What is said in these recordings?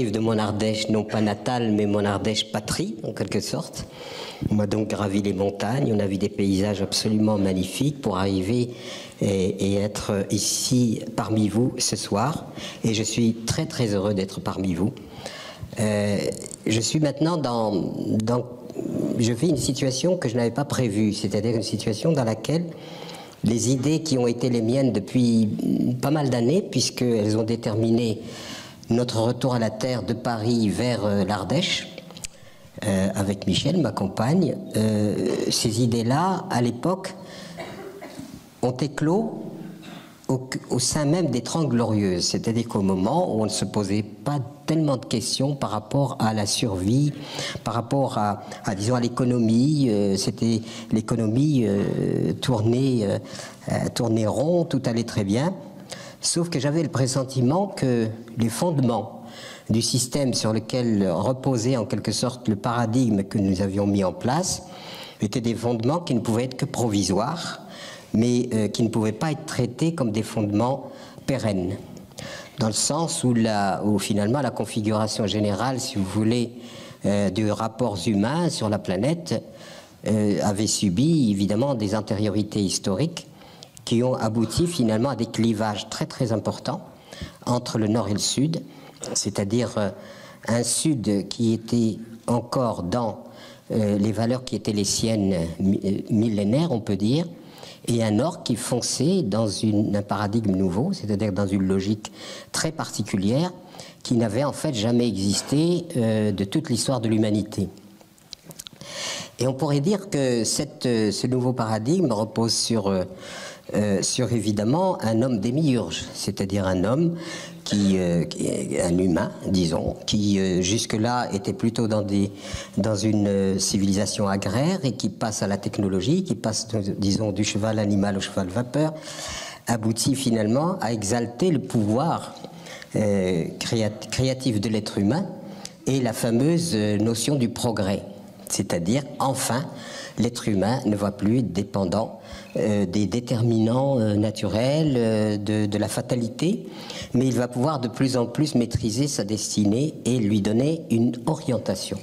De mon Ardèche, non pas natale, mais mon Ardèche patrie, en quelque sorte. On a donc gravi les montagnes, on a vu des paysages absolument magnifiques pour arriver et être ici parmi vous ce soir. Et je suis très très heureux d'être parmi vous. Je suis maintenant je vis une situation que je n'avais pas prévue, c'est-à-dire une situation dans laquelle les idées qui ont été les miennes depuis pas mal d'années, puisqu'elles ont déterminé notre retour à la terre de Paris vers l'Ardèche, avec Michel, ma compagne, ces idées-là, à l'époque, ont éclos au sein même des Trente Glorieuses, c'est-à-dire qu'au moment où on ne se posait pas tellement de questions par rapport à la survie, par rapport disons, à l'économie, c'était l'économie tournée rond, tout allait très bien. Sauf que j'avais le pressentiment que les fondements du système sur lequel reposait en quelque sorte le paradigme que nous avions mis en place étaient des fondements qui ne pouvaient être que provisoires, mais qui ne pouvaient pas être traités comme des fondements pérennes. Dans le sens où finalement la configuration générale, si vous voulez, des rapports humains sur la planète avait subi évidemment des antériorités historiques qui ont abouti finalement à des clivages très très importants entre le nord et le sud, c'est-à-dire un sud qui était encore dans les valeurs qui étaient les siennes millénaires, on peut dire, et un nord qui fonçait dans un paradigme nouveau, c'est-à-dire dans une logique très particulière qui n'avait en fait jamais existé de toute l'histoire de l'humanité. Et on pourrait dire que ce nouveau paradigme repose sur évidemment un homme démiurge, c'est-à-dire un homme un humain, disons, qui jusque-là était plutôt dans une civilisation agraire et qui passe à la technologie, qui passe, disons, du cheval animal au cheval vapeur, aboutit finalement à exalter le pouvoir créatif de l'être humain et la fameuse notion du progrès. C'est-à-dire, enfin, l'être humain ne va plus être dépendant des déterminants naturels, de la fatalité, mais il va pouvoir de plus en plus maîtriser sa destinée et lui donner une orientation.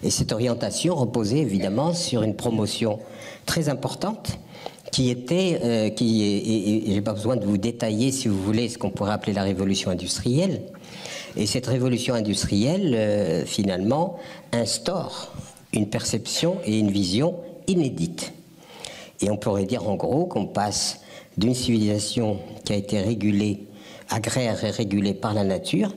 Et cette orientation reposait évidemment sur une promotion très importante qui était, et j'ai pas besoin de vous détailler, si vous voulez, ce qu'on pourrait appeler la révolution industrielle. Et cette révolution industrielle, finalement, instaure une perception et une vision inédite. Et on pourrait dire en gros qu'on passe d'une civilisation qui a été régulée, agraire et régulée par la nature,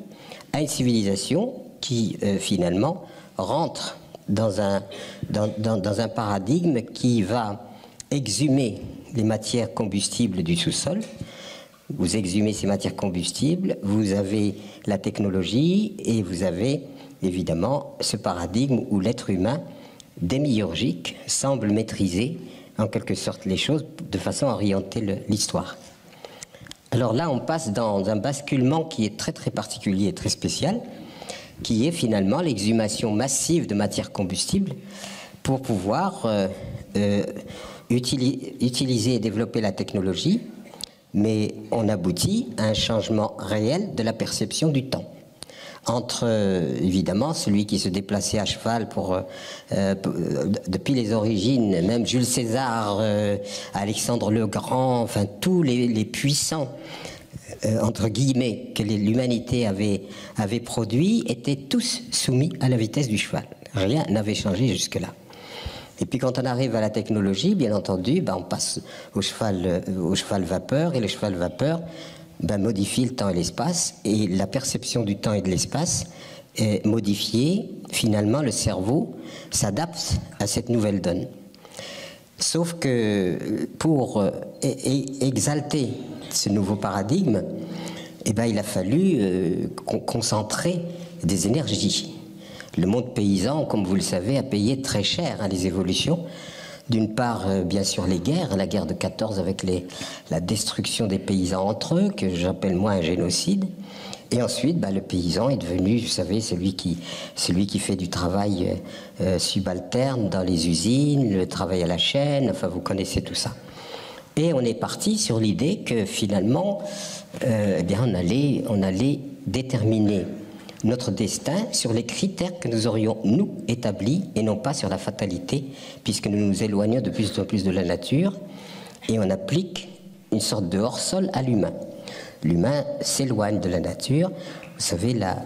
à une civilisation qui finalement rentre dans un paradigme qui va exhumer les matières combustibles du sous-sol. Vous exhumez ces matières combustibles, vous avez la technologie et vous avez évidemment ce paradigme où l'être humain démiurgique semble maîtriser en quelque sorte les choses de façon à orienter l'histoire. Alors là, on passe dans un basculement qui est très très particulier et très spécial, qui est finalement l'exhumation massive de matières combustibles pour pouvoir utiliser et développer la technologie, mais on aboutit à un changement réel de la perception du temps. Entre, évidemment, celui qui se déplaçait à cheval depuis les origines, même Jules César, Alexandre le Grand, enfin tous les puissants, entre guillemets, que l'humanité avait produits, étaient tous soumis à la vitesse du cheval. Rien n'avait changé jusque-là. Et puis quand on arrive à la technologie, bien entendu, on passe au cheval vapeur, et le cheval vapeur modifie le temps et l'espace, et la perception du temps et de l'espace est modifiée. Finalement, le cerveau s'adapte à cette nouvelle donne. Sauf que pour exalter ce nouveau paradigme, il a fallu concentrer des énergies. Le monde paysan, comme vous le savez, a payé très cher les évolutions. D'une part, bien sûr, les guerres, la guerre de 14 avec la destruction des paysans entre eux, que j'appelle moi un génocide. Et ensuite, le paysan est devenu, vous savez, celui qui fait du travail subalterne dans les usines, le travail à la chaîne, enfin vous connaissez tout ça. Et on est parti sur l'idée que finalement, on allait déterminer notre destin sur les critères que nous aurions, nous, établis, et non pas sur la fatalité, puisque nous nous éloignons de plus en plus de la nature, et on applique une sorte de hors-sol à l'humain. L'humain s'éloigne de la nature. Vous savez, la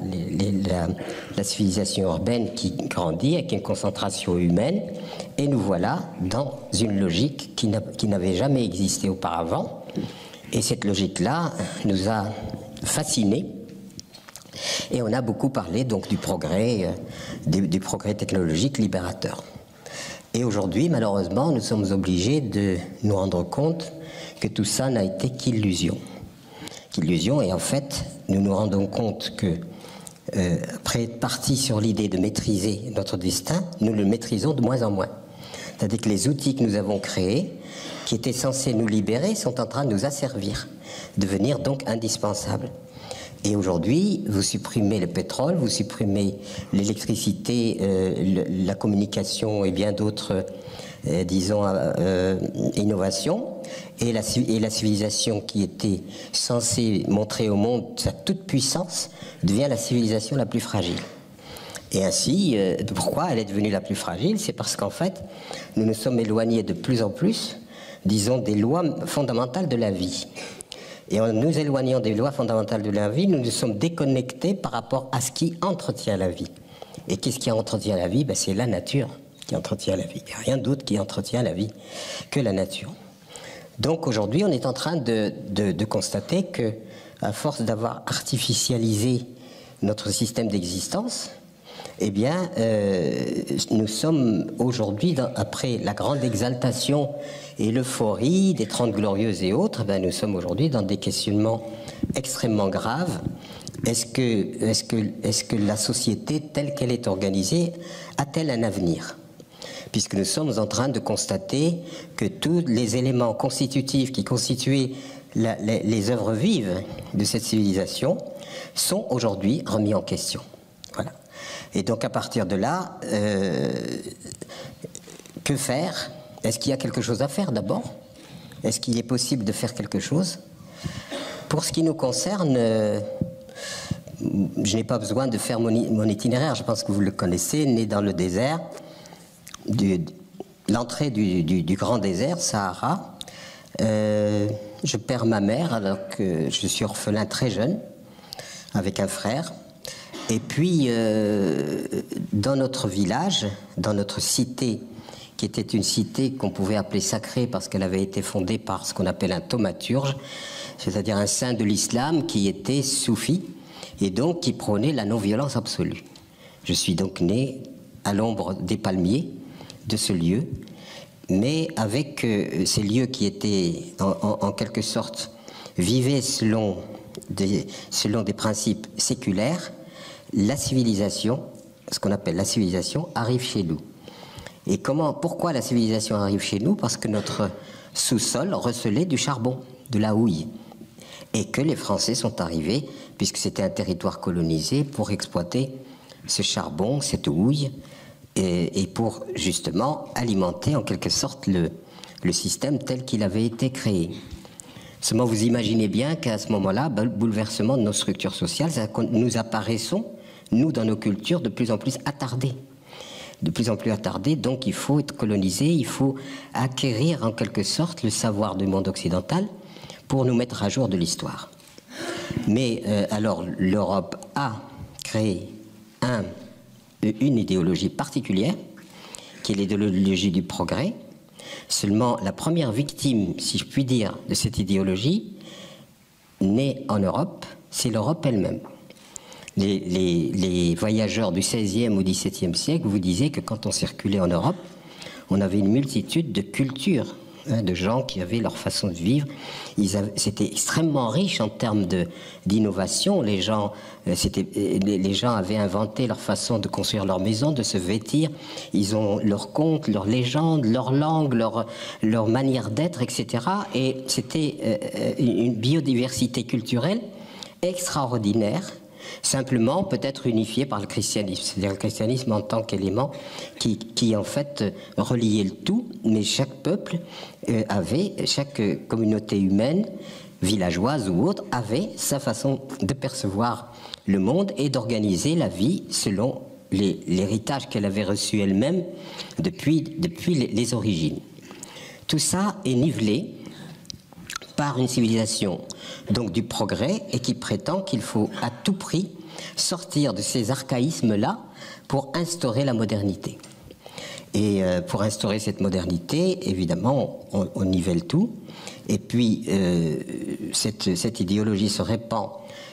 civilisation urbaine qui grandit avec une concentration humaine, et nous voilà dans une logique qui n'avait jamais existé auparavant. Et cette logique-là nous a fascinés. Et on a beaucoup parlé donc du progrès technologique libérateur. Et aujourd'hui, malheureusement, nous sommes obligés de nous rendre compte que tout ça n'a été qu'illusion. Et en fait, nous nous rendons compte que, après être partis sur l'idée de maîtriser notre destin, nous le maîtrisons de moins en moins. C'est-à-dire que les outils que nous avons créés, qui étaient censés nous libérer, sont en train de nous asservir, devenir donc indispensables. Et aujourd'hui, vous supprimez le pétrole, vous supprimez l'électricité, la communication et bien d'autres, innovations. Et la civilisation qui était censée montrer au monde sa toute puissance devient la civilisation la plus fragile. Et ainsi, pourquoi elle est devenue la plus fragile? C'est parce qu'en fait, nous nous sommes éloignés de plus en plus, disons, des lois fondamentales de la vie. Et en nous éloignant des lois fondamentales de la vie, nous nous sommes déconnectés par rapport à ce qui entretient la vie. Et qu'est-ce qui entretient la vie? C'est la nature qui entretient la vie. Il n'y a rien d'autre qui entretient la vie que la nature. Donc aujourd'hui, on est en train de constater que, à force d'avoir artificialisé notre système d'existence, eh bien, nous sommes aujourd'hui, après la grande exaltation et l'euphorie des 30 Glorieuses et autres, nous sommes aujourd'hui dans des questionnements extrêmement graves. Est-ce que la société telle qu'elle est organisée a-t-elle un avenir? Puisque nous sommes en train de constater que tous les éléments constitutifs qui constituaient les œuvres vives de cette civilisation sont aujourd'hui remis en question. Voilà. Et donc à partir de là, que faire? Est-ce qu'il y a quelque chose à faire d'abord? Est-ce qu'il est possible de faire quelque chose? Pour ce qui nous concerne, je n'ai pas besoin de faire mon itinéraire, je pense que vous le connaissez, né dans le désert, l'entrée du grand désert, Sahara. Je perds ma mère alors que je suis orphelin très jeune, avec un frère. Et puis, dans notre village, dans notre cité, qui était une cité qu'on pouvait appeler sacrée parce qu'elle avait été fondée par ce qu'on appelle un thaumaturge, c'est-à-dire un saint de l'islam qui était soufi et donc qui prônait la non-violence absolue. Je suis donc né à l'ombre des palmiers de ce lieu, mais avec ces lieux qui étaient en quelque sorte vivaient selon des principes séculaires. La civilisation, ce qu'on appelle la civilisation, arrive chez nous. Et pourquoi la civilisation arrive chez nous? Parce que notre sous-sol recelait du charbon, de la houille. Et que les Français sont arrivés, puisque c'était un territoire colonisé, pour exploiter ce charbon, cette houille, et pour justement alimenter en quelque sorte le système tel qu'il avait été créé. Seulement vous imaginez bien qu'à ce moment-là, bouleversement de nos structures sociales, nous apparaissons, nous dans nos cultures, de plus en plus attardés. De plus en plus attardés, donc il faut être colonisé, il faut acquérir en quelque sorte le savoir du monde occidental pour nous mettre à jour de l'histoire. Mais alors l'Europe a créé une idéologie particulière, qui est l'idéologie du progrès. Seulement la première victime, si je puis dire, de cette idéologie, née en Europe, c'est l'Europe elle-même. Les voyageurs du XVIe ou XVIIe siècle vous disaient que quand on circulait en Europe, on avait une multitude de cultures, de gens qui avaient leur façon de vivre. C'était extrêmement riche en termes d'innovation. Les gens avaient inventé leur façon de construire leur maison, de se vêtir. Ils ont leurs contes, leurs légendes, leur langue, leur manière d'être, etc. Et c'était une biodiversité culturelle extraordinaire, simplement peut-être unifiée par le christianisme, c'est-à-dire le christianisme en tant qu'élément qui en fait reliait le tout, mais chaque peuple chaque communauté humaine, villageoise ou autre, avait sa façon de percevoir le monde et d'organiser la vie selon l'héritage qu'elle avait reçu elle-même depuis les origines. Tout ça est nivelé par une civilisation donc du progrès et qui prétend qu'il faut à tout prix sortir de ces archaïsmes-là pour instaurer la modernité. Et pour instaurer cette modernité, évidemment, on nivelle tout. Et puis, cette idéologie se répand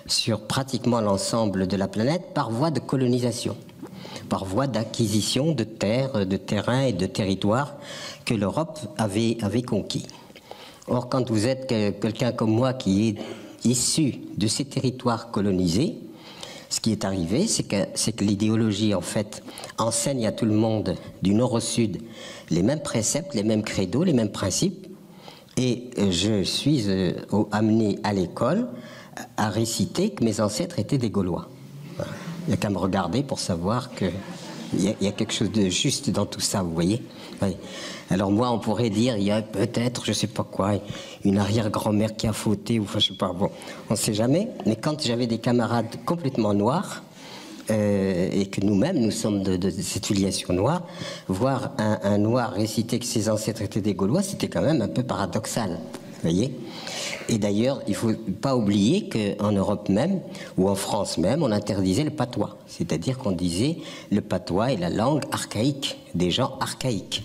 sur pratiquement l'ensemble de la planète par voie de colonisation, par voie d'acquisition de terres, de terrains et de territoires que l'Europe avait conquis. Or, quand vous êtes quelqu'un comme moi qui est issu de ces territoires colonisés, ce qui est arrivé, c'est que l'idéologie, en fait, enseigne à tout le monde, du nord au sud, les mêmes préceptes, les mêmes credos, les mêmes principes. Et je suis amené à l'école à réciter que mes ancêtres étaient des Gaulois. Voilà. Il n'y a qu'à me regarder pour savoir qu'il y a quelque chose de juste dans tout ça, vous voyez. Oui. Alors moi, on pourrait dire, il y a peut-être, je ne sais pas quoi, une arrière-grand-mère qui a fauté, ou enfin, je ne sais pas, bon, on ne sait jamais. Mais quand j'avais des camarades complètement noirs, et que nous-mêmes, nous sommes de cette filiation noire, voir un noir réciter que ses ancêtres étaient des Gaulois, c'était quand même un peu paradoxal, vous voyez. Et d'ailleurs, il ne faut pas oublier qu'en Europe même, ou en France même, on interdisait le patois. C'est-à-dire qu'on disait le patois est la langue archaïque, des gens archaïques.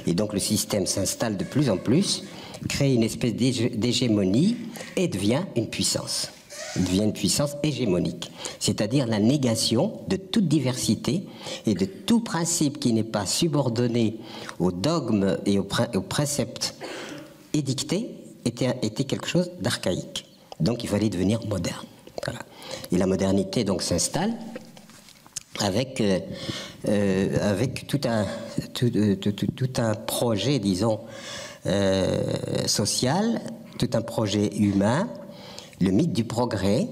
Et donc le système s'installe de plus en plus, crée une espèce d'hégémonie et devient une puissance. Il devient une puissance hégémonique, c'est-à-dire la négation de toute diversité et de tout principe qui n'est pas subordonné aux dogmes et aux préceptes édictés était quelque chose d'archaïque. Donc il fallait devenir moderne. Voilà. Et la modernité donc s'installe avec tout un projet, disons, social, tout un projet humain, le mythe du progrès.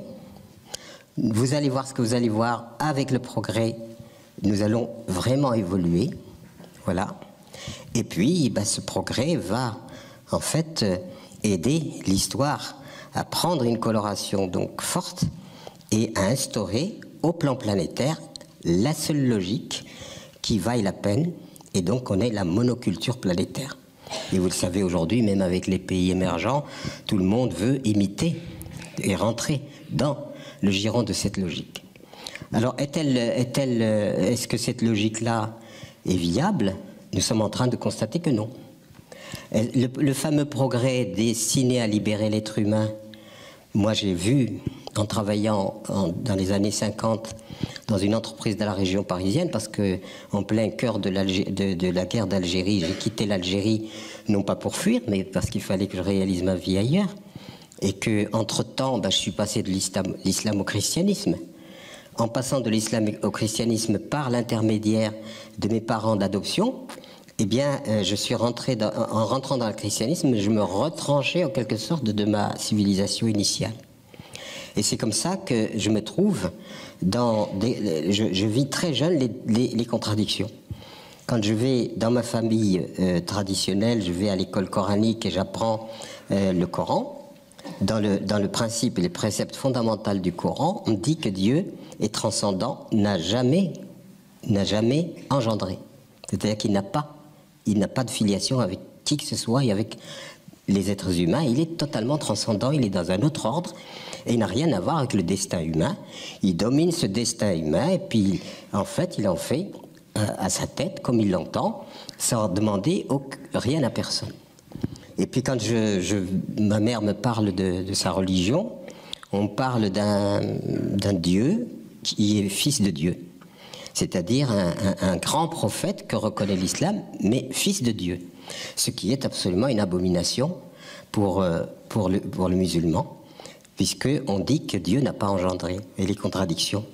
Vous allez voir ce que vous allez voir avec le progrès. Nous allons vraiment évoluer. Voilà. Et puis, ce progrès va, en fait, aider l'histoire à prendre une coloration donc forte et à instaurer au plan planétaire la seule logique qui vaille la peine, et donc on est la monoculture planétaire. Et vous le savez aujourd'hui, même avec les pays émergents, tout le monde veut imiter et rentrer dans le giron de cette logique. Alors, est-ce que cette logique-là est viable? Nous sommes en train de constater que non. Le fameux progrès destiné à libérer l'être humain, moi j'ai vu, en travaillant dans les années 50 dans une entreprise de la région parisienne, parce que en plein cœur de la guerre d'Algérie, j'ai quitté l'Algérie, non pas pour fuir, mais parce qu'il fallait que je réalise ma vie ailleurs, et que entre-temps, je suis passé de l'islam au christianisme. En passant de l'islam au christianisme par l'intermédiaire de mes parents d'adoption, eh bien, je suis rentré en rentrant dans le christianisme, je me retranchais en quelque sorte de ma civilisation initiale. Et c'est comme ça que je me trouve je vis très jeune les contradictions. Quand je vais dans ma famille traditionnelle, je vais à l'école coranique et j'apprends le Coran. Dans le principe et les préceptes fondamentaux du Coran, on dit que Dieu est transcendant, n'a jamais engendré. C'est-à-dire qu'il n'a pas de filiation avec qui que ce soit et avec les êtres humains. Il est totalement transcendant, il est dans un autre ordre et il n'a rien à voir avec le destin humain. Il domine ce destin humain et puis en fait il en fait à sa tête comme il l'entend, sans demander rien à personne. Et puis quand ma mère me parle de sa religion, on parle d'un Dieu qui est fils de Dieu. C'est-à-dire un grand prophète que reconnaît l'islam, mais fils de Dieu. Ce qui est absolument une abomination pour le musulman, puisqu'on dit que Dieu n'a pas engendré, et les contradictions.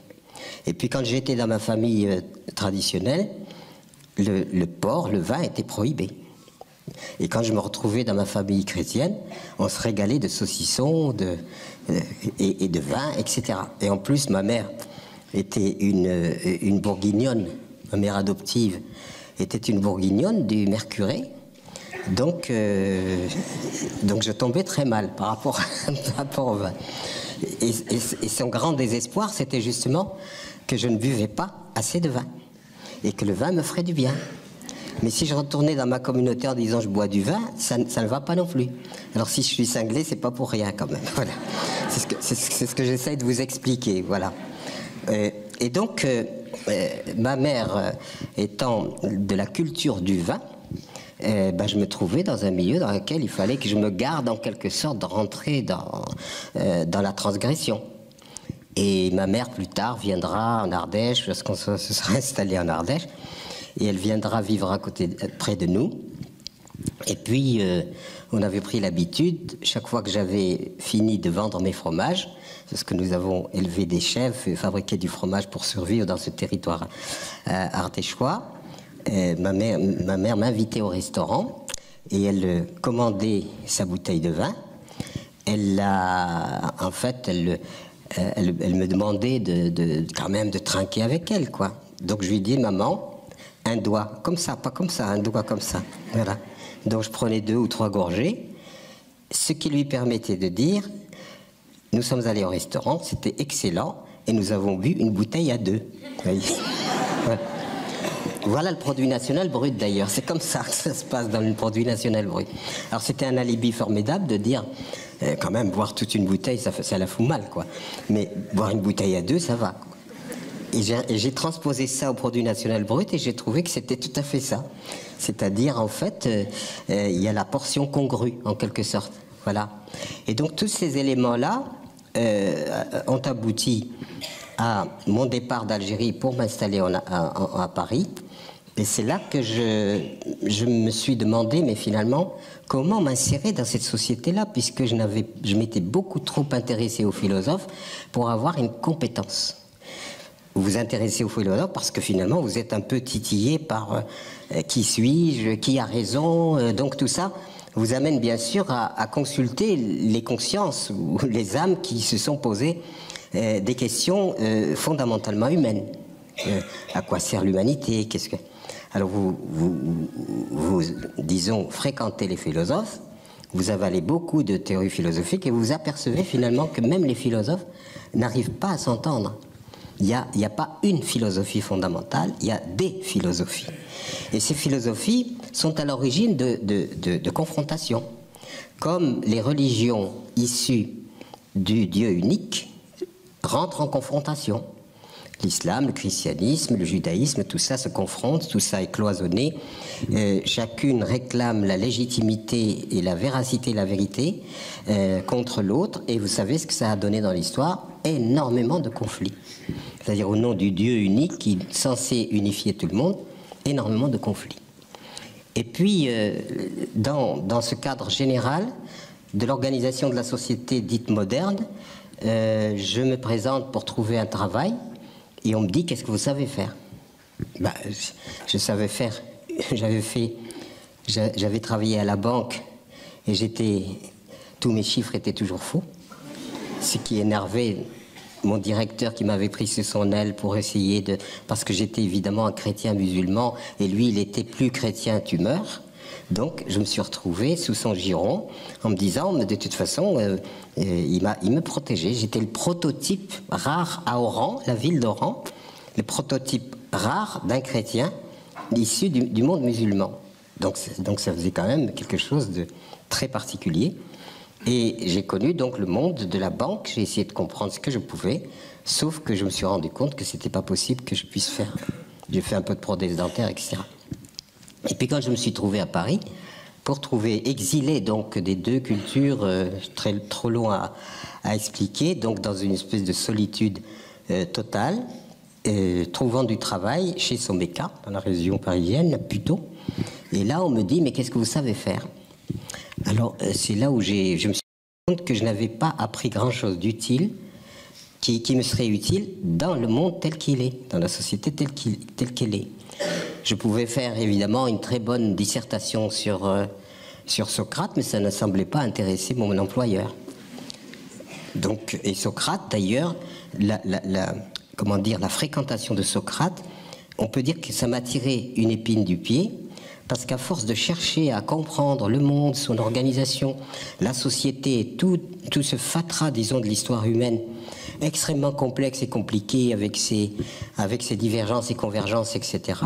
Et puis quand j'étais dans ma famille traditionnelle, le porc, le vin était prohibé. Et quand je me retrouvais dans ma famille chrétienne, on se régalait de saucissons et de vin, etc. Et en plus, ma mère était une bourguignonne, ma mère adoptive était une bourguignonne du Mercurey. Donc je tombais très mal par rapport au vin. Et son grand désespoir, c'était justement que je ne buvais pas assez de vin et que le vin me ferait du bien. Mais si je retournais dans ma communauté en disant je bois du vin, ça ne va pas non plus. Alors si je suis cinglé, c'est pas pour rien quand même. Voilà. C'est ce que j'essaye de vous expliquer. Voilà. Et donc, ma mère étant de la culture du vin, je me trouvais dans un milieu dans lequel il fallait que je me garde en quelque sorte de rentrer dans la transgression. Et ma mère plus tard viendra en Ardèche, parce qu'on se sera installé en Ardèche, et elle viendra vivre près de nous. Et puis, on avait pris l'habitude, chaque fois que j'avais fini de vendre mes fromages, parce que nous avons élevé des chèvres et fabriqué du fromage pour survivre dans ce territoire ardéchois, ma mère m'invitait au restaurant et elle commandait sa bouteille de vin. Elle me demandait quand même de trinquer avec elle, quoi. Donc je lui dis, maman, un doigt comme ça, pas comme ça, un doigt comme ça. Voilà. Donc je prenais 2 ou 3 gorgées, ce qui lui permettait de dire, nous sommes allés au restaurant, c'était excellent, et nous avons bu une bouteille à 2. Voilà. Voilà le produit national brut d'ailleurs, c'est comme ça que ça se passe dans le produit national brut. Alors c'était un alibi formidable de dire, quand même, boire toute une bouteille, ça la fout mal, quoi. Mais boire une bouteille à 2, ça va, quoi. Et j'ai transposé ça au produit national brut et j'ai trouvé que c'était tout à fait ça. C'est-à-dire, en fait, il y a la portion congrue, en quelque sorte. Voilà. Et donc, tous ces éléments-là ont abouti à mon départ d'Algérie pour m'installer à Paris. Et c'est là que je me suis demandé, mais finalement, comment m'insérer dans cette société-là, puisque je m'étais beaucoup trop intéressé aux philosophes pour avoir une compétence. Vous vous intéressez aux philosophes parce que finalement, vous êtes un peu titillé par qui suis-je, qui a raison, donc tout ça vous amène bien sûr à consulter les consciences ou les âmes qui se sont posées des questions fondamentalement humaines. À quoi sert l'humanité? Qu'est-ce que... Alors vous, disons, fréquentez les philosophes, vous avalez beaucoup de théories philosophiques et vous vous apercevez finalement que même les philosophes n'arrivent pas à s'entendre. Il n'y a pas une philosophie fondamentale, il y a des philosophies. Et ces philosophies sont à l'origine de confrontations. Comme les religions issues du Dieu unique rentrent en confrontation. L'islam, le christianisme, le judaïsme, tout ça se confronte, tout ça est cloisonné. Chacune réclame la légitimité et la véracité, la vérité contre l'autre. Et vous savez ce que ça a donné dans l'histoire? Énormément de conflits. C'est-à-dire au nom du Dieu unique qui est censé unifier tout le monde, énormément de conflits. Et puis, dans ce cadre général de l'organisation de la société dite moderne, je me présente pour trouver un travail. Et on me dit, qu'est-ce que vous savez faire? Je savais faire, j'avais travaillé à la banque et tous mes chiffres étaient toujours faux. Ce qui énervait mon directeur qui m'avait pris sous son aile pour essayer parce que j'étais évidemment un chrétien musulman et lui, il était plus chrétien, tu meurs. Donc, je me suis retrouvé sous son giron en me disant, de toute façon, il me protégeait. J'étais le prototype rare à Oran, la ville d'Oran, le prototype rare d'un chrétien issu du monde musulman. Donc, ça faisait quand même quelque chose de très particulier. Et j'ai connu donc le monde de la banque. J'ai essayé de comprendre ce que je pouvais, sauf que je me suis rendu compte que c'était pas possible que je puisse faire. J'ai fait un peu de prothèse dentaire, etc. Et puis quand je me suis trouvé à Paris, pour trouver exilé donc des 2 cultures trop long à expliquer, donc dans une espèce de solitude totale, trouvant du travail chez Someca, dans la région parisienne, plutôt. Et là, on me dit, mais qu'est-ce que vous savez faire? Alors, c'est là où je me suis rendu compte que je n'avais pas appris grand-chose d'utile, qui me serait utile dans le monde tel qu'il est, dans la société telle qu'elle est. Je pouvais faire évidemment une très bonne dissertation sur Socrate, mais ça ne semblait pas intéresser mon employeur. Donc, et Socrate, d'ailleurs, la fréquentation de Socrate, on peut dire que ça m'a tiré une épine du pied, Parce qu'à force de chercher à comprendre le monde, son organisation, la société, tout ce fatras, disons, de l'histoire humaine, extrêmement complexe et compliqué avec ses divergences et convergences, etc.,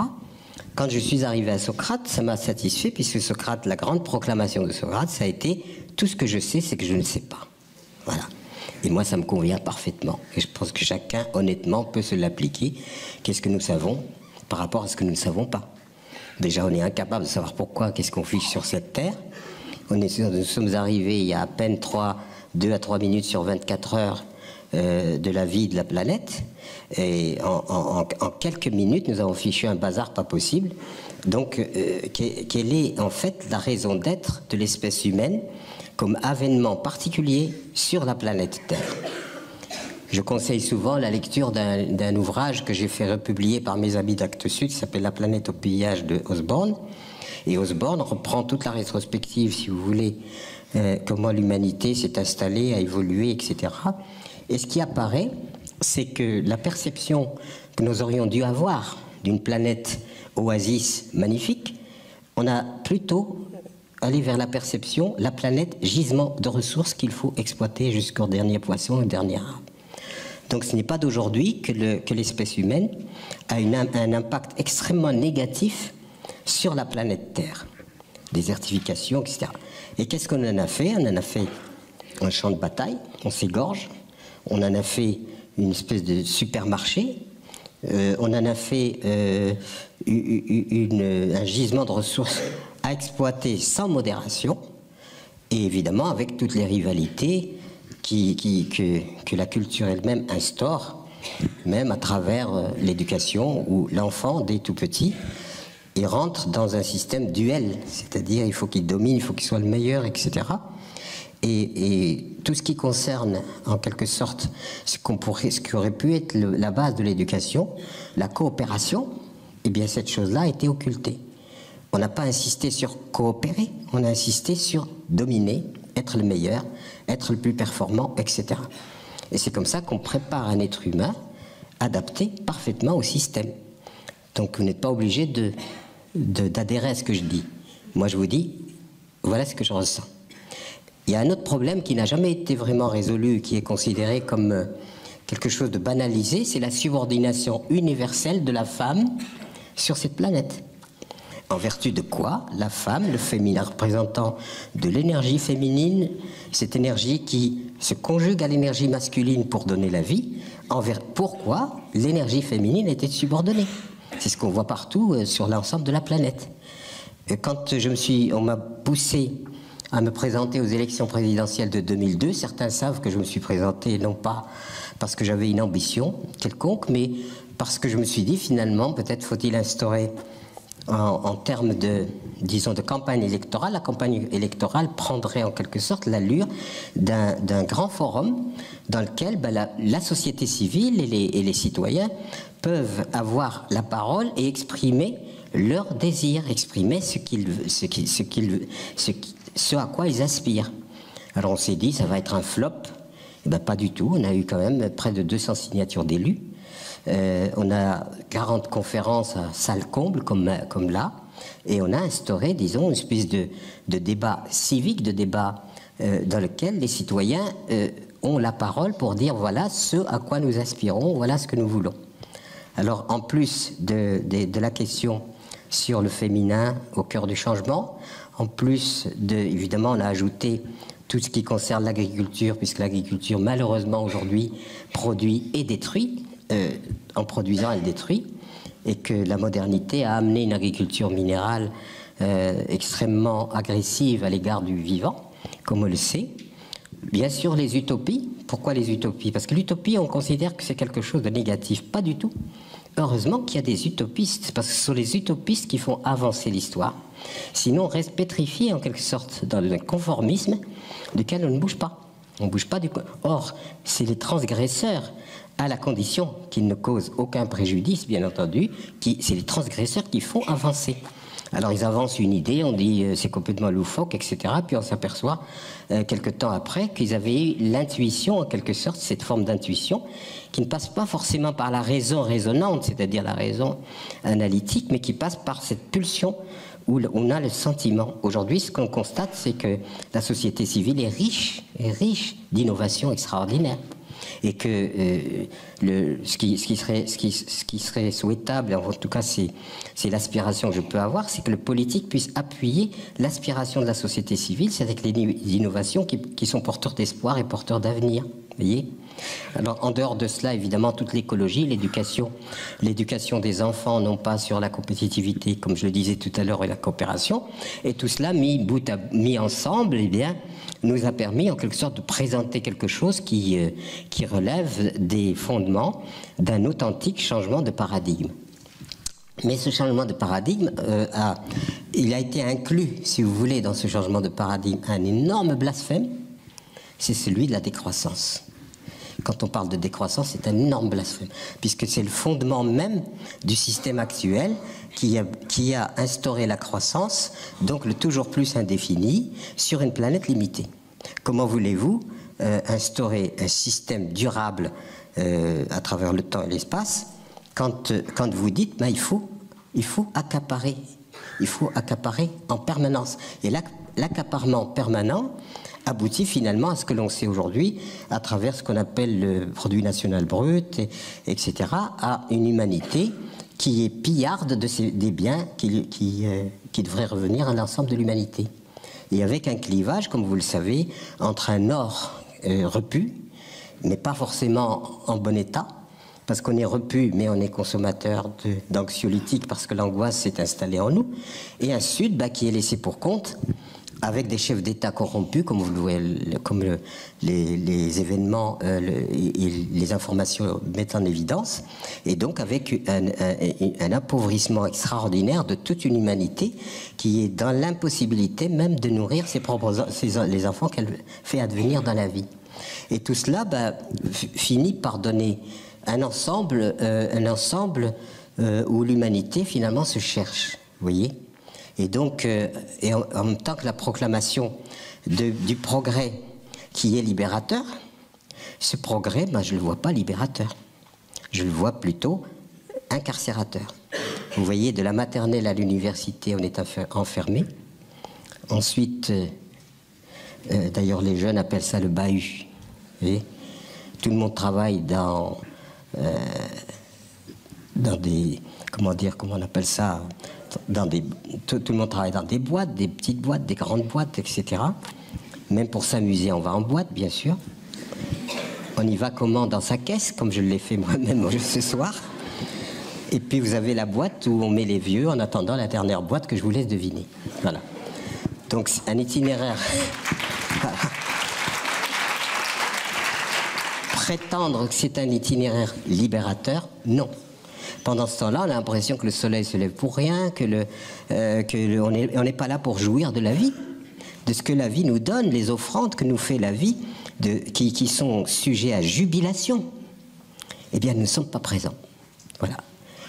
quand je suis arrivé à Socrate, ça m'a satisfait, puisque Socrate, la grande proclamation de Socrate, ça a été « tout ce que je sais, c'est que je ne sais pas ». Voilà. Et moi, ça me convient parfaitement. Et je pense que chacun, honnêtement, peut se l'appliquer. Qu'est-ce que nous savons par rapport à ce que nous ne savons pas? Déjà, on est incapable de savoir pourquoi, qu'est-ce qu'on fiche sur cette terre. Nous sommes arrivés il y a à peine 2 à 3 minutes sur 24 heures de la vie de la planète. Et en quelques minutes, nous avons fichu un bazar pas possible. Donc, quelle est en fait la raison d'être de l'espèce humaine comme avènement particulier sur la planète Terre? Je conseille souvent la lecture d'un ouvrage que j'ai fait republier par mes amis d'Actes Sud, qui s'appelle La planète au pillage de Osborne. Et Osborne reprend toute la rétrospective, si vous voulez, comment l'humanité s'est installée, a évolué, etc. Et ce qui apparaît, c'est que la perception que nous aurions dû avoir d'une planète oasis magnifique, on a plutôt allé vers la perception, la planète gisement de ressources qu'il faut exploiter jusqu'au dernier poisson, au dernier arbre. Donc ce n'est pas d'aujourd'hui que l'espèce humaine a un impact extrêmement négatif sur la planète Terre. Désertification, etc. Et qu'est-ce qu'on en a fait? On en a fait un champ de bataille, on s'égorge, on en a fait une espèce de supermarché, on en a fait un gisement de ressources à exploiter sans modération, et évidemment avec toutes les rivalités que la culture elle-même instaure, même à travers l'éducation, où l'enfant, dès tout petit, il rentre dans un système duel, c'est-à-dire il faut qu'il domine, il faut qu'il soit le meilleur, etc. Et tout ce qui concerne, en quelque sorte, ce qui aurait pu être la base de l'éducation, la coopération, eh bien cette chose-là a été occultée. On n'a pas insisté sur coopérer, on a insisté sur dominer, être le meilleur, être le plus performant, etc. Et c'est comme ça qu'on prépare un être humain adapté parfaitement au système. Donc vous n'êtes pas obligé d'adhérer à ce que je dis. Moi je vous dis, voilà ce que je ressens. Il y a un autre problème qui n'a jamais été vraiment résolu, qui est considéré comme quelque chose de banalisé, c'est la subordination universelle de la femme sur cette planète. En vertu de quoi la femme, le féminin représentant de l'énergie féminine, cette énergie qui se conjugue à l'énergie masculine pour donner la vie, pourquoi l'énergie féminine était subordonnée? C'est ce qu'on voit partout sur l'ensemble de la planète. Quand on m'a poussé à me présenter aux élections présidentielles de 2002, certains savent que je me suis présenté non pas parce que j'avais une ambition quelconque, mais parce que je me suis dit finalement peut-être faut-il instaurer en termes de, disons, de campagne électorale. La campagne électorale prendrait en quelque sorte l'allure d'un grand forum dans lequel la société civile et les citoyens peuvent avoir la parole et exprimer leurs désirs, exprimer ce à quoi ils aspirent. Alors on s'est dit ça va être un flop. Eh bien, pas du tout, on a eu quand même près de 200 signatures d'élus. On a 40 conférences à salle comble comme là, et on a instauré, disons, une espèce de débat civique, de débat dans lequel les citoyens ont la parole pour dire voilà ce à quoi nous aspirons, voilà ce que nous voulons. Alors en plus de la question sur le féminin au cœur du changement, en plus évidemment on a ajouté tout ce qui concerne l'agriculture, puisque l'agriculture malheureusement aujourd'hui produit et détruit. En produisant, elle détruit, et que la modernité a amené une agriculture minérale extrêmement agressive à l'égard du vivant, comme on le sait. Bien sûr, les utopies. Pourquoi les utopies? Parce que l'utopie, on considère que c'est quelque chose de négatif. Pas du tout. Heureusement qu'il y a des utopistes, parce que ce sont les utopistes qui font avancer l'histoire. Sinon, on reste pétrifié en quelque sorte dans le conformisme duquel on ne bouge pas. On ne bouge pas du coup. Or, c'est les transgresseurs, à la condition qu'ils ne causent aucun préjudice, bien entendu, c'est les transgresseurs qui font avancer. Alors ils avancent une idée, on dit c'est complètement loufoque, etc. Puis on s'aperçoit, quelque temps après, qu'ils avaient eu l'intuition, en quelque sorte, cette forme d'intuition, qui ne passe pas forcément par la raison raisonnante, c'est-à-dire la raison analytique, mais qui passe par cette pulsion où on a le sentiment, aujourd'hui, ce qu'on constate, c'est que la société civile est riche d'innovations extraordinaires. Et que ce qui serait souhaitable, en tout cas c'est l'aspiration que je peux avoir, c'est que le politique puisse appuyer l'aspiration de la société civile, c'est avec les innovations qui sont porteurs d'espoir et porteurs d'avenir. Vous voyez ? Alors, en dehors de cela, évidemment, toute l'écologie, l'éducation des enfants, non pas sur la compétitivité, comme je le disais tout à l'heure, et la coopération, et tout cela mis ensemble, eh bien, nous a permis en quelque sorte de présenter quelque chose qui relève des fondements d'un authentique changement de paradigme. Mais ce changement de paradigme, il a été inclus, si vous voulez, dans ce changement de paradigme, un énorme blasphème, c'est celui de la décroissance. Quand on parle de décroissance, c'est un énorme blasphème, puisque c'est le fondement même du système actuel qui a instauré la croissance, donc le toujours plus indéfini, sur une planète limitée. Comment voulez-vous instaurer un système durable à travers le temps et l'espace quand vous dites il faut accaparer en permanence. Et l'accaparement permanent aboutit finalement à ce que l'on sait aujourd'hui, à travers ce qu'on appelle le produit national brut, etc., à une humanité qui est pillarde des biens qui devraient revenir à l'ensemble de l'humanité. Et avec un clivage, comme vous le savez, entre un Nord repu, mais pas forcément en bon état, parce qu'on est repu, mais on est consommateur d'anxiolytiques, parce que l'angoisse s'est installée en nous, et un Sud qui est laissé pour compte, avec des chefs d'État corrompus, comme vous le voyez, comme les événements et les informations mettent en évidence, et donc avec un appauvrissement extraordinaire de toute une humanité qui est dans l'impossibilité même de nourrir les enfants qu'elle fait advenir dans la vie. Et tout cela finit par donner un ensemble où l'humanité finalement se cherche, vous voyez. Et donc, en même temps que la proclamation du progrès qui est libérateur, ce progrès, je ne le vois pas libérateur. Je le vois plutôt incarcérateur. Vous voyez, de la maternelle à l'université, on est enfermé. Ensuite, d'ailleurs, les jeunes appellent ça le bahut. Vous voyez, tout le monde travaille dans des... comment on appelle ça, tout le monde travaille dans des boîtes, des petites boîtes, des grandes boîtes, etc. Même pour s'amuser, on va en boîte, bien sûr. On y va comment? Dans sa caisse, comme je l'ai fait moi-même ce soir. Et puis vous avez la boîte où on met les vieux en attendant la dernière boîte que je vous laisse deviner. Voilà. Donc un itinéraire. Voilà. Prétendre que c'est un itinéraire libérateur, non. Pendant ce temps-là, on a l'impression que le soleil se lève pour rien, on n'est pas là pour jouir de la vie, de ce que la vie nous donne, les offrandes que nous fait la vie, qui sont sujets à jubilation. Eh bien, nous ne sommes pas présents. Voilà.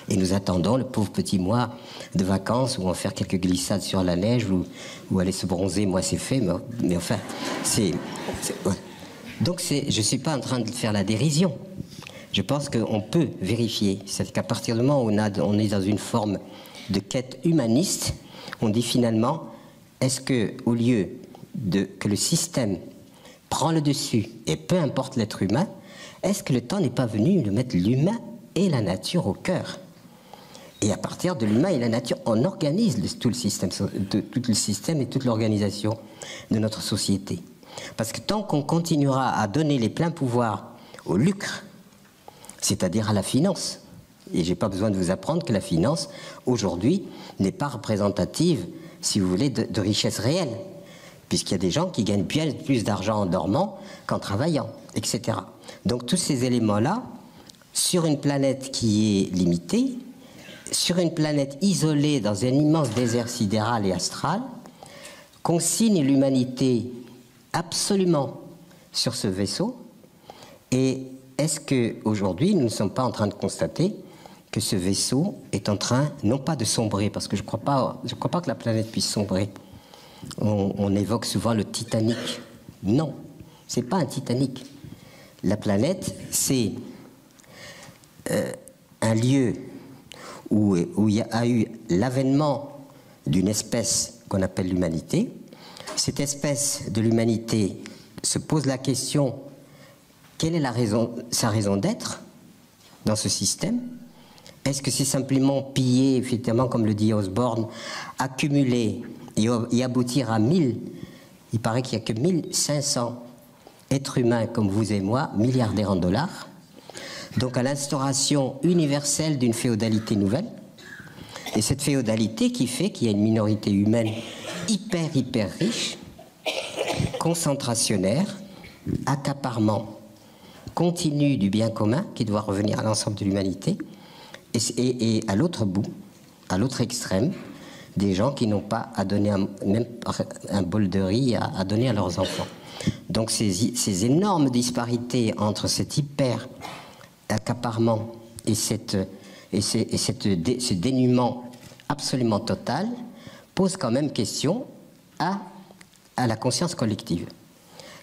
Et nous attendons le pauvre petit mois de vacances où on va faire quelques glissades sur la neige ou aller se bronzer. Moi, c'est fait, mais enfin, ouais. Donc, je ne suis pas en train de faire la dérision. Je pense qu'on peut vérifier, c'est qu'à partir du moment où on est dans une forme de quête humaniste, on dit finalement, est-ce que au lieu que le système prend le dessus, et peu importe l'être humain, est-ce que le temps n'est pas venu de mettre l'humain et la nature au cœur? Et à partir de l'humain et la nature, on organise tout le système et toute l'organisation de notre société. Parce que tant qu'on continuera à donner les pleins pouvoirs au lucre, c'est-à-dire à la finance. Et je n'ai pas besoin de vous apprendre que la finance, aujourd'hui, n'est pas représentative, si vous voulez, de richesse réelle, puisqu'il y a des gens qui gagnent bien plus d'argent en dormant qu'en travaillant, etc. Donc tous ces éléments-là, sur une planète qui est limitée, sur une planète isolée dans un immense désert sidéral et astral, consignent l'humanité absolument sur ce vaisseau. Et est-ce qu'aujourd'hui, nous ne sommes pas en train de constater que ce vaisseau est en train, non pas de sombrer, parce que je ne crois pas que la planète puisse sombrer. On évoque souvent le Titanic. Non, ce n'est pas un Titanic. La planète, c'est un lieu où il y a eu l'avènement d'une espèce qu'on appelle l'humanité. Cette espèce de l'humanité se pose la question, quelle est sa raison d'être dans ce système? Est-ce que c'est simplement piller, effectivement, comme le dit Osborne, accumuler et aboutir à 1000, il paraît qu'il n'y a que 1500 êtres humains comme vous et moi, milliardaires en dollars, donc à l'instauration universelle d'une féodalité nouvelle, et cette féodalité qui fait qu'il y a une minorité humaine hyper riche, concentrationnaire, accaparement continu du bien commun qui doit revenir à l'ensemble de l'humanité, et à l'autre bout, à l'autre extrême, des gens qui n'ont pas à donner même un bol de riz à donner à leurs enfants. Donc ces énormes disparités entre cet hyper accaparement et ce dénuement absolument total posent quand même question à la conscience collective.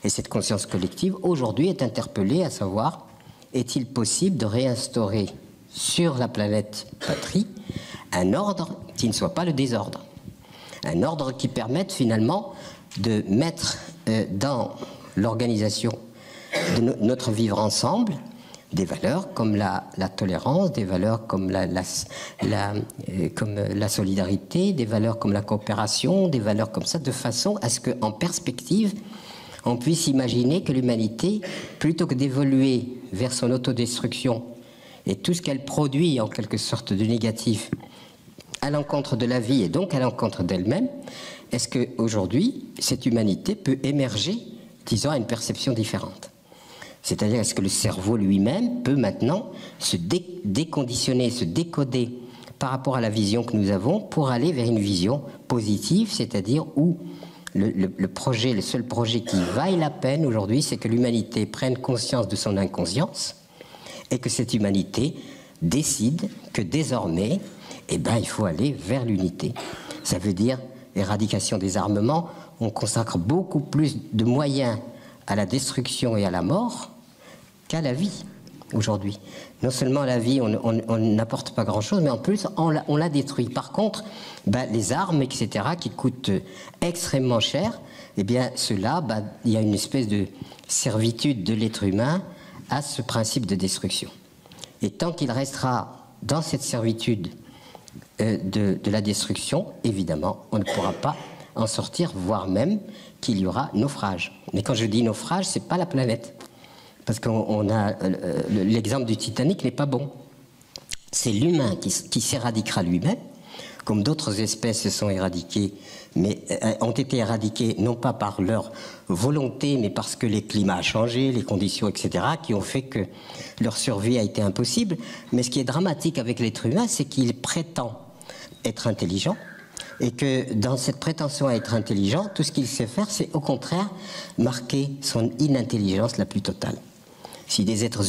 Et cette conscience collective, aujourd'hui, est interpellée à savoir, est-il possible de réinstaurer sur la planète Patrie un ordre qui ne soit pas le désordre, un ordre qui permette finalement de mettre dans l'organisation de notre vivre ensemble des valeurs comme la tolérance, des valeurs comme la solidarité, des valeurs comme la coopération, des valeurs comme ça, de façon à ce qu'en perspective, on puisse imaginer que l'humanité, plutôt que d'évoluer vers son autodestruction et tout ce qu'elle produit en quelque sorte de négatif à l'encontre de la vie et donc à l'encontre d'elle-même, est-ce qu'aujourd'hui, cette humanité peut émerger, disons, à une perception différente? C'est-à-dire, est-ce que le cerveau lui-même peut maintenant se déconditionner, se décoder par rapport à la vision que nous avons pour aller vers une vision positive, c'est-à-dire où le seul projet qui vaille la peine aujourd'hui, c'est que l'humanité prenne conscience de son inconscience et que cette humanité décide que désormais, il faut aller vers l'unité. Ça veut dire éradication des armements, on consacre beaucoup plus de moyens à la destruction et à la mort qu'à la vie aujourd'hui. Non seulement la vie, on n'apporte pas grand-chose, mais en plus, on la détruit. Par contre, les armes, etc., qui coûtent extrêmement cher, cela, il y a une espèce de servitude de l'être humain à ce principe de destruction. Et tant qu'il restera dans cette servitude de la destruction, évidemment, on ne pourra pas en sortir, voire même qu'il y aura naufrage. Mais quand je dis naufrage, c'est pas la planète. Parce qu'on a l'exemple du Titanic n'est pas bon. C'est l'humain qui s'éradiquera lui-même, comme d'autres espèces se sont éradiquées, mais ont été éradiquées non pas par leur volonté, mais parce que les climats ont changé, les conditions, etc., qui ont fait que leur survie a été impossible. Mais ce qui est dramatique avec l'être humain, c'est qu'il prétend être intelligent, et que dans cette prétention à être intelligent, tout ce qu'il sait faire, c'est au contraire marquer son inintelligence la plus totale. Si des êtres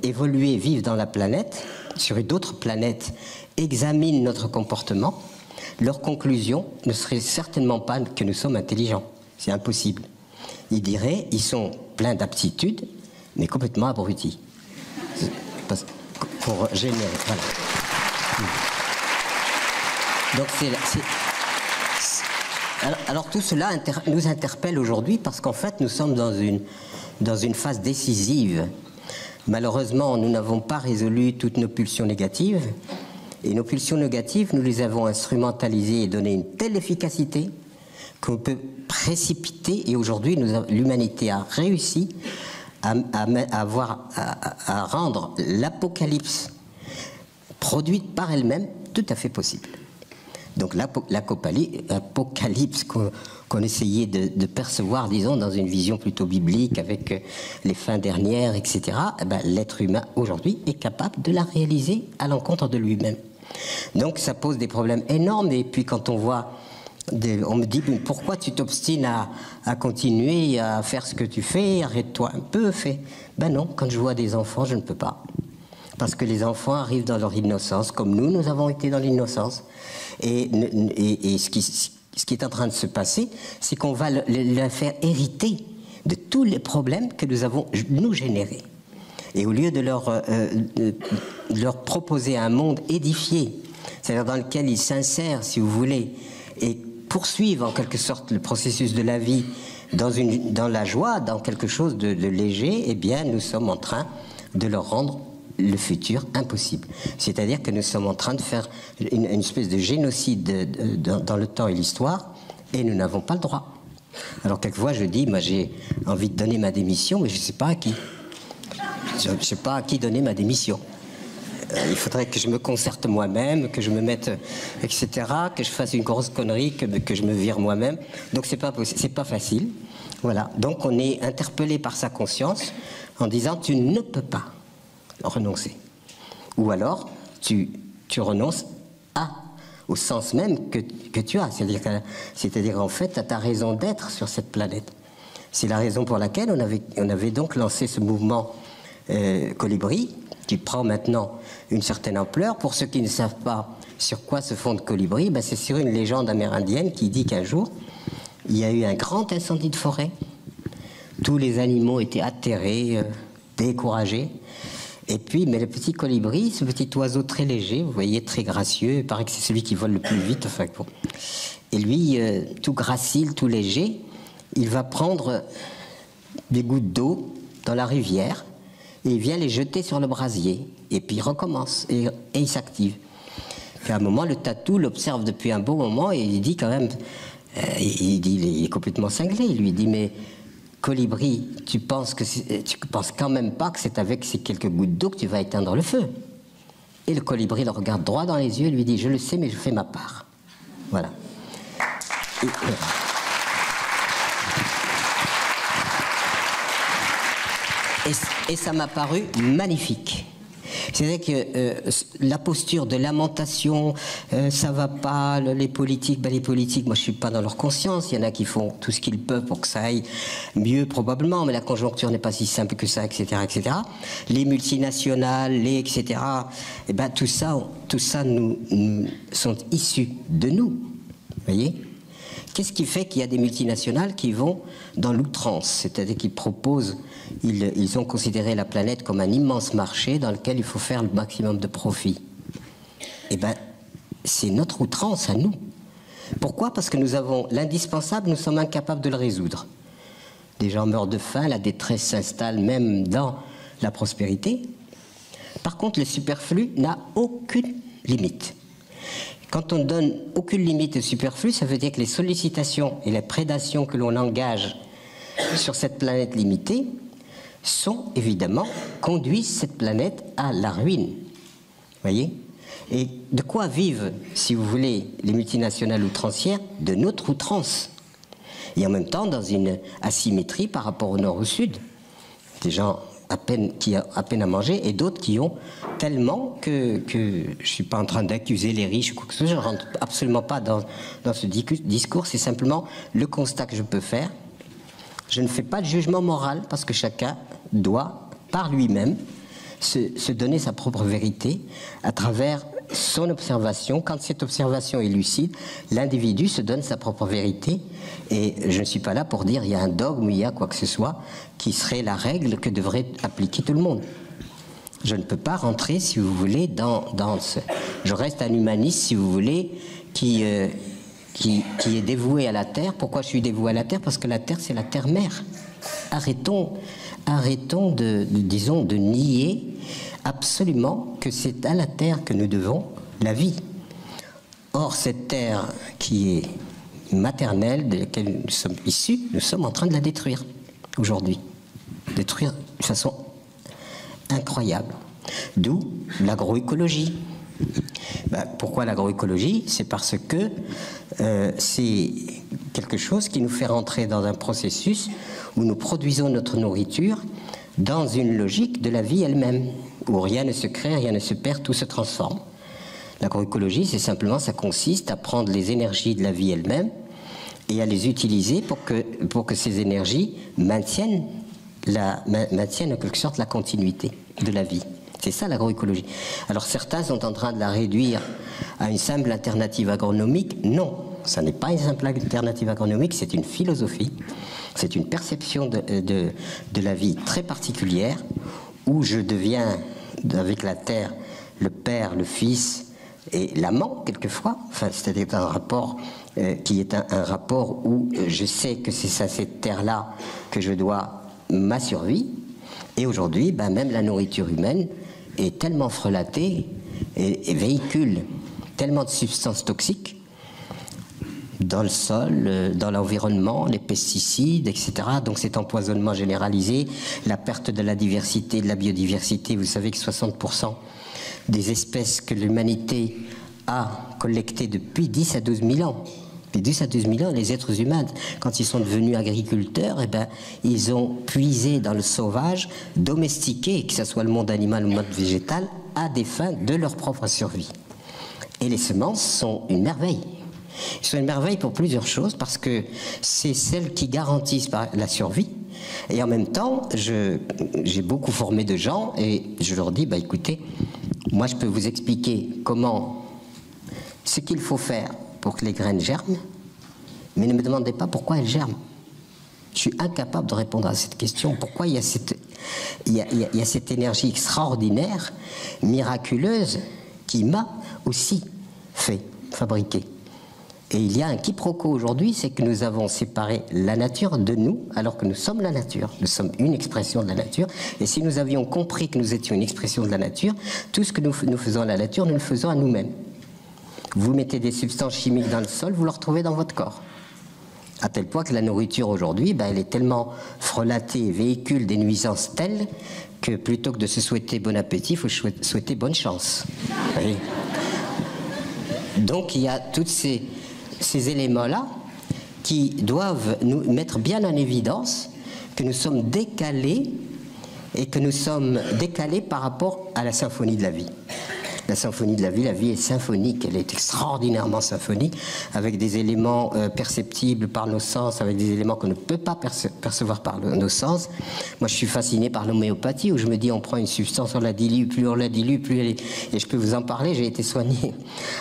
évolués vivent dans la planète, sur d'autres planètes, examinent notre comportement, leur conclusion ne serait certainement pas que nous sommes intelligents. C'est impossible. Ils diraient, ils sont pleins d'aptitudes, mais complètement abrutis. Pour générer, voilà. Donc alors tout cela nous interpelle aujourd'hui parce qu'en fait nous sommes dans une phase décisive. Malheureusement, nous n'avons pas résolu toutes nos pulsions négatives, et nos pulsions négatives, nous les avons instrumentalisées et donné une telle efficacité qu'on peut précipiter, et aujourd'hui l'humanité a réussi à rendre l'apocalypse produite par elle-même tout à fait possible. Donc l'apocalypse qu'on essayait de percevoir, disons, dans une vision plutôt biblique, avec les fins dernières, etc., l'être humain, aujourd'hui, est capable de la réaliser à l'encontre de lui-même. Donc ça pose des problèmes énormes, et puis quand on voit, on me dit, mais pourquoi tu t'obstines à continuer à faire ce que tu fais, arrête-toi un peu, fais. Non, quand je vois des enfants, je ne peux pas. Parce que les enfants arrivent dans leur innocence, comme nous avons été dans l'innocence. Et ce qui est en train de se passer, c'est qu'on va leur faire hériter de tous les problèmes que nous avons, nous, générés. Et au lieu de leur proposer un monde édifié, c'est-à-dire dans lequel ils s'insèrent, si vous voulez, et poursuivent en quelque sorte le processus de la vie dans la joie, dans quelque chose de léger, eh bien nous sommes en train de leur rendre le futur impossible. C'est-à-dire que nous sommes en train de faire une espèce de génocide dans le temps et l'histoire, et nous n'avons pas le droit. Alors quelquefois je dis, moi j'ai envie de donner ma démission, mais je ne sais pas à qui. Je ne sais pas à qui donner ma démission. Il faudrait que je me concerte moi-même, que je me mette, etc., que je fasse une grosse connerie, que je me vire moi-même. Donc c'est pas facile. Voilà. Donc on est interpellé par sa conscience en disant tu ne peux pas renoncer. Ou alors tu renonces au sens même que tu as. C'est-à-dire en fait à ta raison d'être sur cette planète. C'est la raison pour laquelle on avait donc lancé ce mouvement Colibri, qui prend maintenant une certaine ampleur. Pour ceux qui ne savent pas sur quoi se fonde Colibri, c'est sur une légende amérindienne qui dit qu'un jour, il y a eu un grand incendie de forêt. Tous les animaux étaient atterrés, découragés. Et puis, mais le petit colibri, ce petit oiseau très léger, vous voyez, très gracieux, il paraît que c'est celui qui vole le plus vite, enfin bon. Et lui, tout gracile, tout léger, il va prendre des gouttes d'eau dans la rivière, et il vient les jeter sur le brasier, et puis il recommence, et il s'active. Puis à un moment, le tatou l'observe depuis un bon moment, et il dit quand même, il est complètement cinglé, il lui dit, mais Colibri, tu penses quand même pas que c'est avec ces quelques gouttes d'eau que tu vas éteindre le feu? Et le colibri le regarde droit dans les yeux et lui dit, je le sais, mais je fais ma part. Voilà. Et ça m'a paru magnifique. C'est-à-dire que la posture de lamentation, ça va pas, les politiques, moi je suis pas dans leur conscience, il y en a qui font tout ce qu'ils peuvent pour que ça aille mieux probablement, mais la conjoncture n'est pas si simple que ça, etc., etc. Les multinationales, etc., et ben tout ça nous sont issus de nous, vous voyez. Qu'est-ce qui fait qu'il y a des multinationales qui vont dans l'outrance, c'est-à-dire qu'ils proposent, ils ont considéré la planète comme un immense marché dans lequel il faut faire le maximum de profit. Eh bien, c'est notre outrance à nous. Pourquoi? Parce que nous avons l'indispensable, nous sommes incapables de le résoudre. Des gens meurent de faim, la détresse s'installe même dans la prospérité. Par contre, le superflu n'a aucune limite. Quand on ne donne aucune limite au superflu, ça veut dire que les sollicitations et les prédations que l'on engage sur cette planète limitée sont évidemment, conduisent cette planète à la ruine. Voyez? Et de quoi vivent, si vous voulez, les multinationales outrancières? De notre outrance. Et en même temps, dans une asymétrie par rapport au nord au sud. Des gens qui ont à peine à manger, et d'autres qui ont tellement que je ne suis pas en train d'accuser les riches ou quoi que ce soit, je ne rentre absolument pas dans ce discours, c'est simplement le constat que je peux faire. Je ne fais pas de jugement moral, parce que chacun doit, par lui-même, se donner sa propre vérité à travers son observation. Quand cette observation est lucide, l'individu se donne sa propre vérité, et je ne suis pas là pour dire il y a un dogme ou il y a quoi que ce soit qui serait la règle que devrait appliquer tout le monde. Je ne peux pas rentrer, si vous voulez, dans ce... Je reste un humaniste, si vous voulez, qui est dévoué à la Terre. Pourquoi je suis dévoué à la Terre? Parce que la Terre, c'est la Terre-Mère. Arrêtons de nier absolument que c'est à la Terre que nous devons la vie. Or, cette Terre qui est maternelle, de laquelle nous sommes issus, nous sommes en train de la détruire aujourd'hui. Détruire de façon incroyable. D'où l'agroécologie. Pourquoi l'agroécologie? C'est parce que c'est quelque chose qui nous fait rentrer dans un processus où nous produisons notre nourriture dans une logique de la vie elle-même, où rien ne se crée, rien ne se perd, tout se transforme. L'agroécologie, c'est simplement, ça consiste à prendre les énergies de la vie elle-même et à les utiliser pour que ces énergies maintiennent en quelque sorte la continuité de la vie. C'est ça l'agroécologie. Alors certains sont en train de la réduire à une simple alternative agronomique. Non, ça n'est pas une simple alternative agronomique, c'est une philosophie, c'est une perception de la vie très particulière, où je deviens, avec la terre, le Père, le Fils, et l'amant, quelquefois. Enfin, c'est-à-dire un rapport qui est un rapport où je sais que c'est à cette terre-là que je dois ma survie. Et aujourd'hui, ben, même la nourriture humaine est tellement frelatée et véhicule tellement de substances toxiques dans le sol, dans l'environnement, les pesticides, etc. Donc cet empoisonnement généralisé, la perte de la diversité, de la biodiversité. Vous savez que 60% des espèces que l'humanité a collectées depuis 10 à 12 000 ans. Depuis 10 à 12 000 ans, les êtres humains, quand ils sont devenus agriculteurs, eh ben, ils ont puisé dans le sauvage, domestiqué, que ce soit le monde animal ou le monde végétal, à des fins de leur propre survie. Et les semences sont une merveille. Ils sont une merveille pour plusieurs choses, parce que c'est celles qui garantissent la survie. Et en même temps, j'ai beaucoup formé de gens et je leur dis, bah, écoutez, moi je peux vous expliquer ce qu'il faut faire pour que les graines germent, mais ne me demandez pas pourquoi elles germent. Je suis incapable de répondre à cette question. Pourquoi il y a cette énergie extraordinaire, miraculeuse, qui m'a aussi fait fabriquer. Et il y a un quiproquo aujourd'hui, c'est que nous avons séparé la nature de nous, alors que nous sommes la nature. Nous sommes une expression de la nature. Et si nous avions compris que nous étions une expression de la nature, tout ce que nous faisons à la nature, nous le faisons à nous-mêmes. Vous mettez des substances chimiques dans le sol, vous le retrouvez dans votre corps. À tel point que la nourriture aujourd'hui, ben, elle est tellement frelatée et véhicule des nuisances telles que plutôt que de se souhaiter bon appétit, il faut souhaiter bonne chance. Oui. Donc il y a tous ces éléments-là qui doivent nous mettre bien en évidence que nous sommes décalés et que nous sommes décalés par rapport à la symphonie de la vie. La symphonie de la vie est symphonique, elle est extraordinairement symphonique, avec des éléments perceptibles par nos sens, avec des éléments qu'on ne peut pas percevoir par nos sens. Moi, je suis fasciné par l'homéopathie, où je me dis, on prend une substance, on la dilue, plus on la dilue, plus elle est... Et je peux vous en parler, j'ai été soigné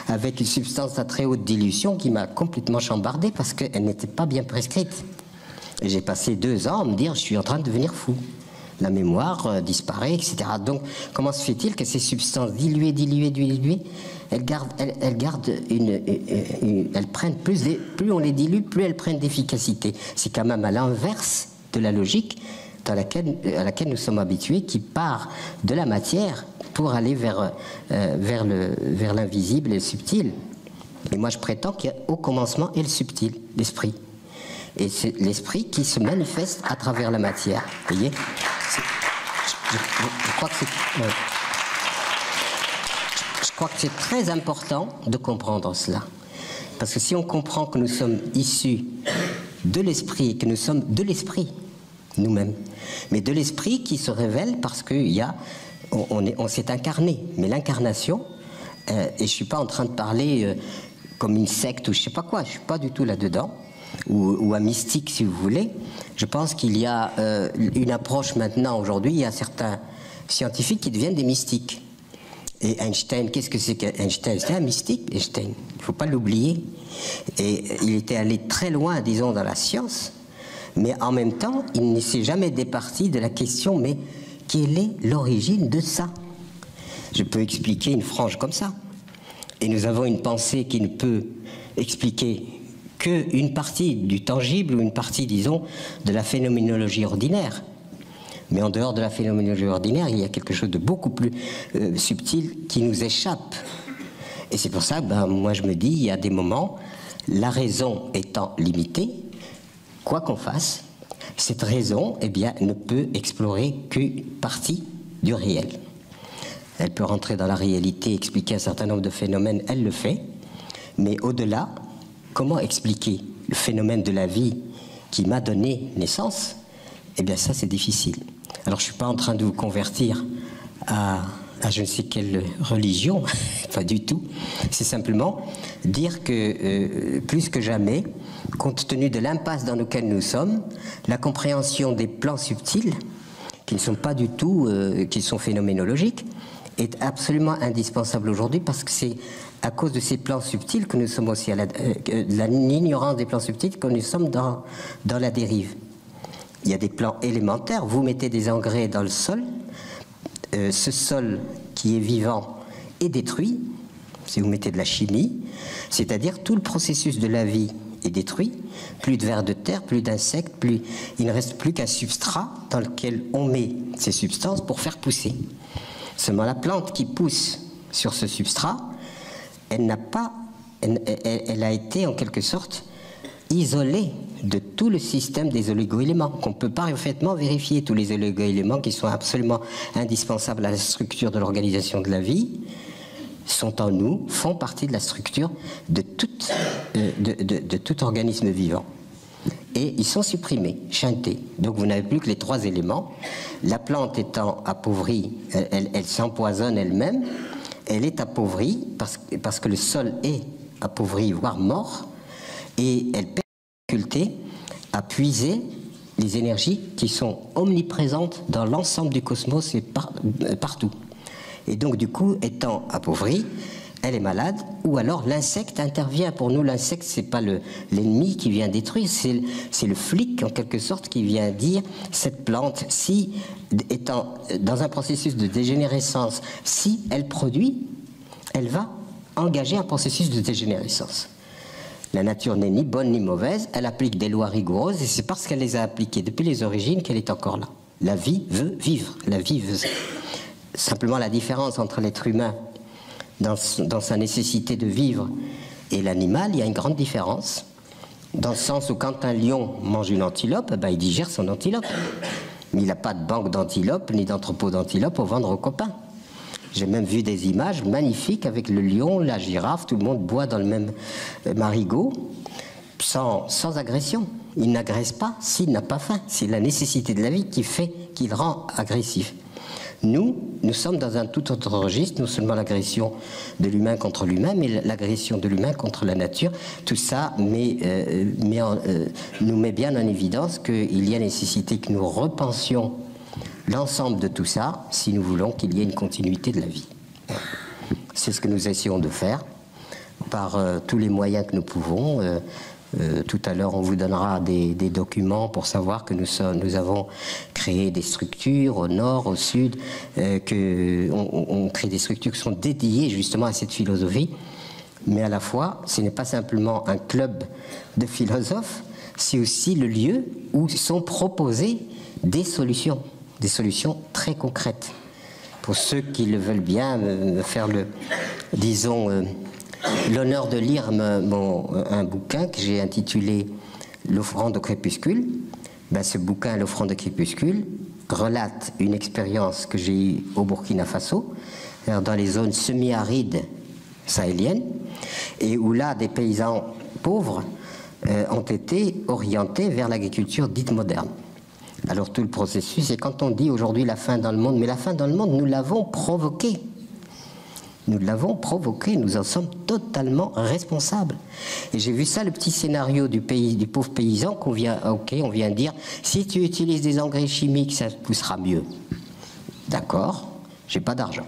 avec une substance à très haute dilution qui m'a complètement chambardé parce qu'elle n'était pas bien prescrite. Et j'ai passé 2 ans à me dire, je suis en train de devenir fou. La mémoire disparaît, etc. Donc, comment se fait-il que ces substances diluées, elles prennent plus on les dilue, plus elles prennent d'efficacité. C'est quand même à l'inverse de la logique à laquelle nous sommes habitués, qui part de la matière pour aller vers l'invisible et le subtil. Et moi, je prétends qu'au commencement est le subtil, l'esprit. Et c'est l'esprit qui se manifeste à travers la matière. Vous voyez ? Je crois que c'est très important de comprendre cela. Parce que si on comprend que nous sommes issus de l'esprit, que nous sommes de l'esprit, nous-mêmes, mais de l'esprit qui se révèle parce qu'on s'est incarné. Mais l'incarnation, et je ne suis pas en train de parler comme une secte ou je ne sais pas quoi, je ne suis pas du tout là-dedans, ou un mystique si vous voulez. Je pense qu'il y a une approche maintenant, aujourd'hui, il y a certains scientifiques qui deviennent des mystiques. Et Einstein, qu'est-ce que c'est qu'Einstein? C'était un mystique, Einstein, il ne faut pas l'oublier. Et il était allé très loin, disons, dans la science, mais en même temps, il ne s'est jamais départi de la question, mais quelle est l'origine de ça? Je peux expliquer une frange comme ça. Et nous avons une pensée qui ne peut expliquer qu'une partie du tangible ou une partie, disons, de la phénoménologie ordinaire. Mais en dehors de la phénoménologie ordinaire, il y a quelque chose de beaucoup plus subtil qui nous échappe. Et c'est pour ça que moi je me dis, il y a des moments, la raison étant limitée, quoi qu'on fasse, cette raison ne peut explorer qu'une partie du réel. Elle peut rentrer dans la réalité, expliquer un certain nombre de phénomènes, elle le fait, mais au-delà, comment expliquer le phénomène de la vie qui m'a donné naissance? Ça c'est difficile. Alors je ne suis pas en train de vous convertir à je ne sais quelle religion, pas du tout. C'est simplement dire que plus que jamais, compte tenu de l'impasse dans laquelle nous sommes, la compréhension des plans subtils, qui ne sont pas du tout, qui sont phénoménologiques, est absolument indispensable aujourd'hui parce que c'est à cause de ces plans subtils que nous sommes aussi à l'ignorance des plans subtils que nous sommes dans la dérive. Il y a des plans élémentaires, vous mettez des engrais dans le sol, ce sol qui est vivant est détruit, si vous mettez de la chimie, c'est-à-dire tout le processus de la vie est détruit, plus de vers de terre, plus d'insectes, il ne reste plus qu'un substrat dans lequel on met ces substances pour faire pousser. Seulement la plante qui pousse sur ce substrat, elle a été en quelque sorte isolée de tout le système des oligo-éléments, qu'on ne peut pas parfaitement vérifier. Tous les oligo-éléments qui sont absolument indispensables à la structure de l'organisation de la vie sont en nous, font partie de la structure de tout organisme vivant. Et ils sont supprimés, chantés. Donc vous n'avez plus que les 3 éléments. La plante étant appauvrie, elle s'empoisonne elle-même, elle est appauvrie parce que le sol est appauvri, voire mort, et elle perd la faculté à puiser les énergies qui sont omniprésentes dans l'ensemble du cosmos et partout. Et donc, du coup, étant appauvrie, elle est malade, ou alors l'insecte intervient. Pour nous, l'insecte, c'est pas l'ennemi qui vient détruire, c'est le flic, en quelque sorte, qui vient dire, cette plante, si, étant dans un processus de dégénérescence, si elle produit, elle va engager un processus de dégénérescence. La nature n'est ni bonne ni mauvaise, elle applique des lois rigoureuses, et c'est parce qu'elle les a appliquées depuis les origines qu'elle est encore là. La vie veut vivre, la vie veut... Simplement, la différence entre l'être humain dans sa nécessité de vivre et l'animal, il y a une grande différence. Dans le sens où quand un lion mange une antilope, ben, il digère son antilope. Mais il n'a pas de banque d'antilopes ni d'entrepôt d'antilopes pour vendre aux copains. J'ai même vu des images magnifiques avec le lion, la girafe, tout le monde boit dans le même marigot, sans agression. Il n'agresse pas s'il n'a pas faim. C'est la nécessité de la vie qui fait qu'il rend agressif. Nous sommes dans un tout autre registre, non seulement l'agression de l'humain contre l'humain, mais l'agression de l'humain contre la nature. Tout ça nous met bien en évidence qu'il y a nécessité que nous repensions l'ensemble de tout ça si nous voulons qu'il y ait une continuité de la vie. C'est ce que nous essayons de faire par tous les moyens que nous pouvons. Tout à l'heure, on vous donnera des documents pour savoir que nous avons créé des structures au nord, au sud, on crée des structures qui sont dédiées justement à cette philosophie. Mais à la fois, ce n'est pas simplement un club de philosophes, c'est aussi le lieu où sont proposées des solutions très concrètes. Pour ceux qui le veulent bien, me faire l'honneur de lire un bouquin que j'ai intitulé « L'offrande au crépuscule ». Ben, ce bouquin, « L'offrande au crépuscule », relate une expérience que j'ai eue au Burkina Faso, dans les zones semi-arides sahéliennes, et où là, des paysans pauvres ont été orientés vers l'agriculture dite moderne. Alors tout le processus, et quand on dit aujourd'hui la faim dans le monde, mais la faim dans le monde, nous l'avons provoquée. Nous l'avons provoqué, nous en sommes totalement responsables. Et j'ai vu ça, le petit scénario du pauvre paysan on vient dire, si tu utilises des engrais chimiques, ça poussera mieux. D'accord, j'ai pas d'argent.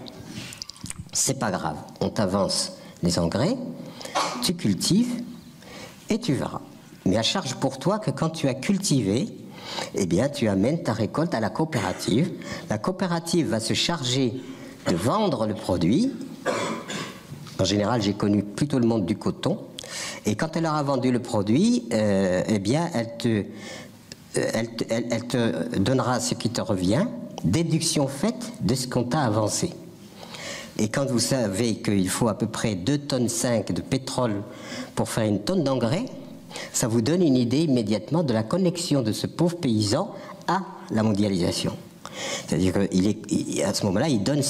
C'est pas grave, on t'avance les engrais, tu cultives et tu verras. Mais à charge pour toi que quand tu as cultivé, eh bien tu amènes ta récolte à la coopérative. La coopérative va se charger de vendre le produit. En général, j'ai connu plutôt le monde du coton. Et quand elle aura vendu le produit, eh bien, elle te donnera ce qui te revient, déduction faite de ce qu'on t'a avancé. Et quand vous savez qu'il faut à peu près 2,5 tonnes de pétrole pour faire 1 tonne d'engrais, ça vous donne une idée immédiatement de la connexion de ce pauvre paysan à la mondialisation. C'est-à-dire qu'à ce moment-là, il donne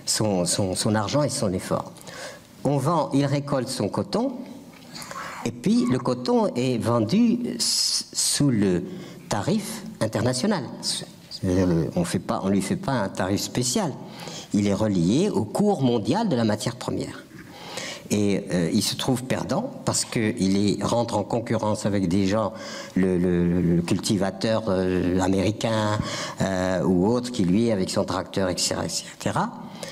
son argent et son effort. Il récolte son coton, et puis le coton est vendu sous le tarif international. On ne lui fait pas un tarif spécial. Il est relié au cours mondial de la matière première. Et il se trouve perdant parce qu'il rentre en concurrence avec des gens, le cultivateur américain ou autre qui lui, avec son tracteur, etc.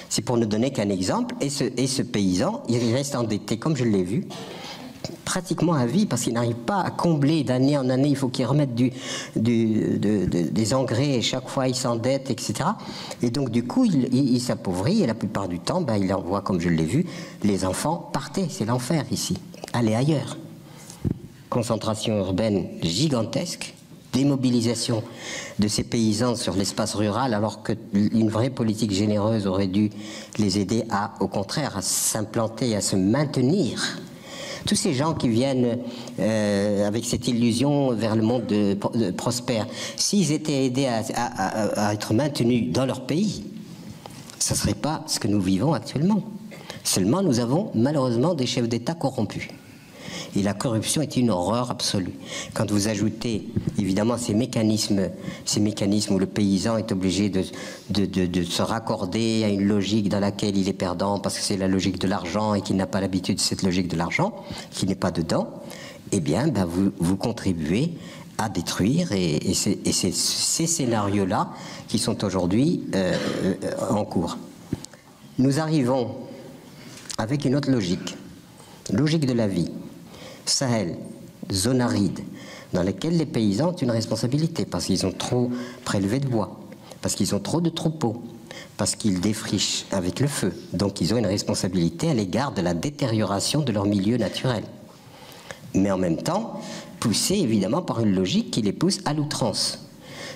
C'est pour ne donner qu'un exemple. Et ce paysan, il reste endetté, comme je l'ai vu, pratiquement à vie, parce qu'ils n'arrivent pas à combler d'année en année. Il faut qu'ils remettent des engrais, et chaque fois ils s'endettent, etc. Et donc du coup, il s'appauvrit, et la plupart du temps, il envoie, comme je l'ai vu, les enfants, partez, c'est l'enfer ici, allez ailleurs. Concentration urbaine gigantesque, démobilisation de ces paysans sur l'espace rural, alors qu'une vraie politique généreuse aurait dû les aider à, au contraire, à s'implanter, à se maintenir. Tous ces gens qui viennent avec cette illusion vers le monde prospère, s'ils étaient aidés à être maintenus dans leur pays, ça ne serait pas ce que nous vivons actuellement. Seulement, nous avons malheureusement des chefs d'État corrompus. Et la corruption est une horreur absolue. Quand vous ajoutez, évidemment, ces mécanismes où le paysan est obligé de se raccorder à une logique dans laquelle il est perdant parce que c'est la logique de l'argent et qu'il n'a pas l'habitude de cette logique de l'argent, qu'il n'est pas dedans, eh bien, vous contribuez à détruire. Et c'est ces scénarios-là qui sont aujourd'hui en cours. Nous arrivons avec une autre logique de la vie. Sahel, zone aride, dans laquelle les paysans ont une responsabilité, parce qu'ils ont trop prélevé de bois, parce qu'ils ont trop de troupeaux, parce qu'ils défrichent avec le feu. Donc ils ont une responsabilité à l'égard de la détérioration de leur milieu naturel. Mais en même temps, poussés évidemment par une logique qui les pousse à l'outrance.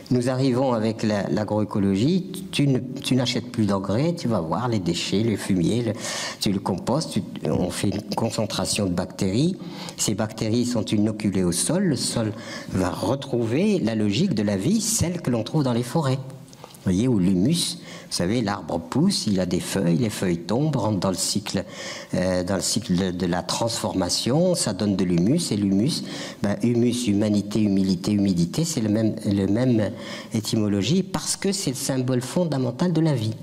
Nous arrivons avec l'agroécologie, tu n'achètes plus d'engrais, tu vas voir les déchets, les fumiers, tu le compostes, on fait une concentration de bactéries. Ces bactéries sont inoculées au sol, le sol va retrouver la logique de la vie, celle que l'on trouve dans les forêts. Vous voyez, où l'humus, vous savez, l'arbre pousse, il a des feuilles, les feuilles tombent, rentrent dans le cycle de la transformation, ça donne de l'humus, et l'humus, humus, humanité, humilité, humidité, c'est le même étymologie, parce que c'est le symbole fondamental de la vie.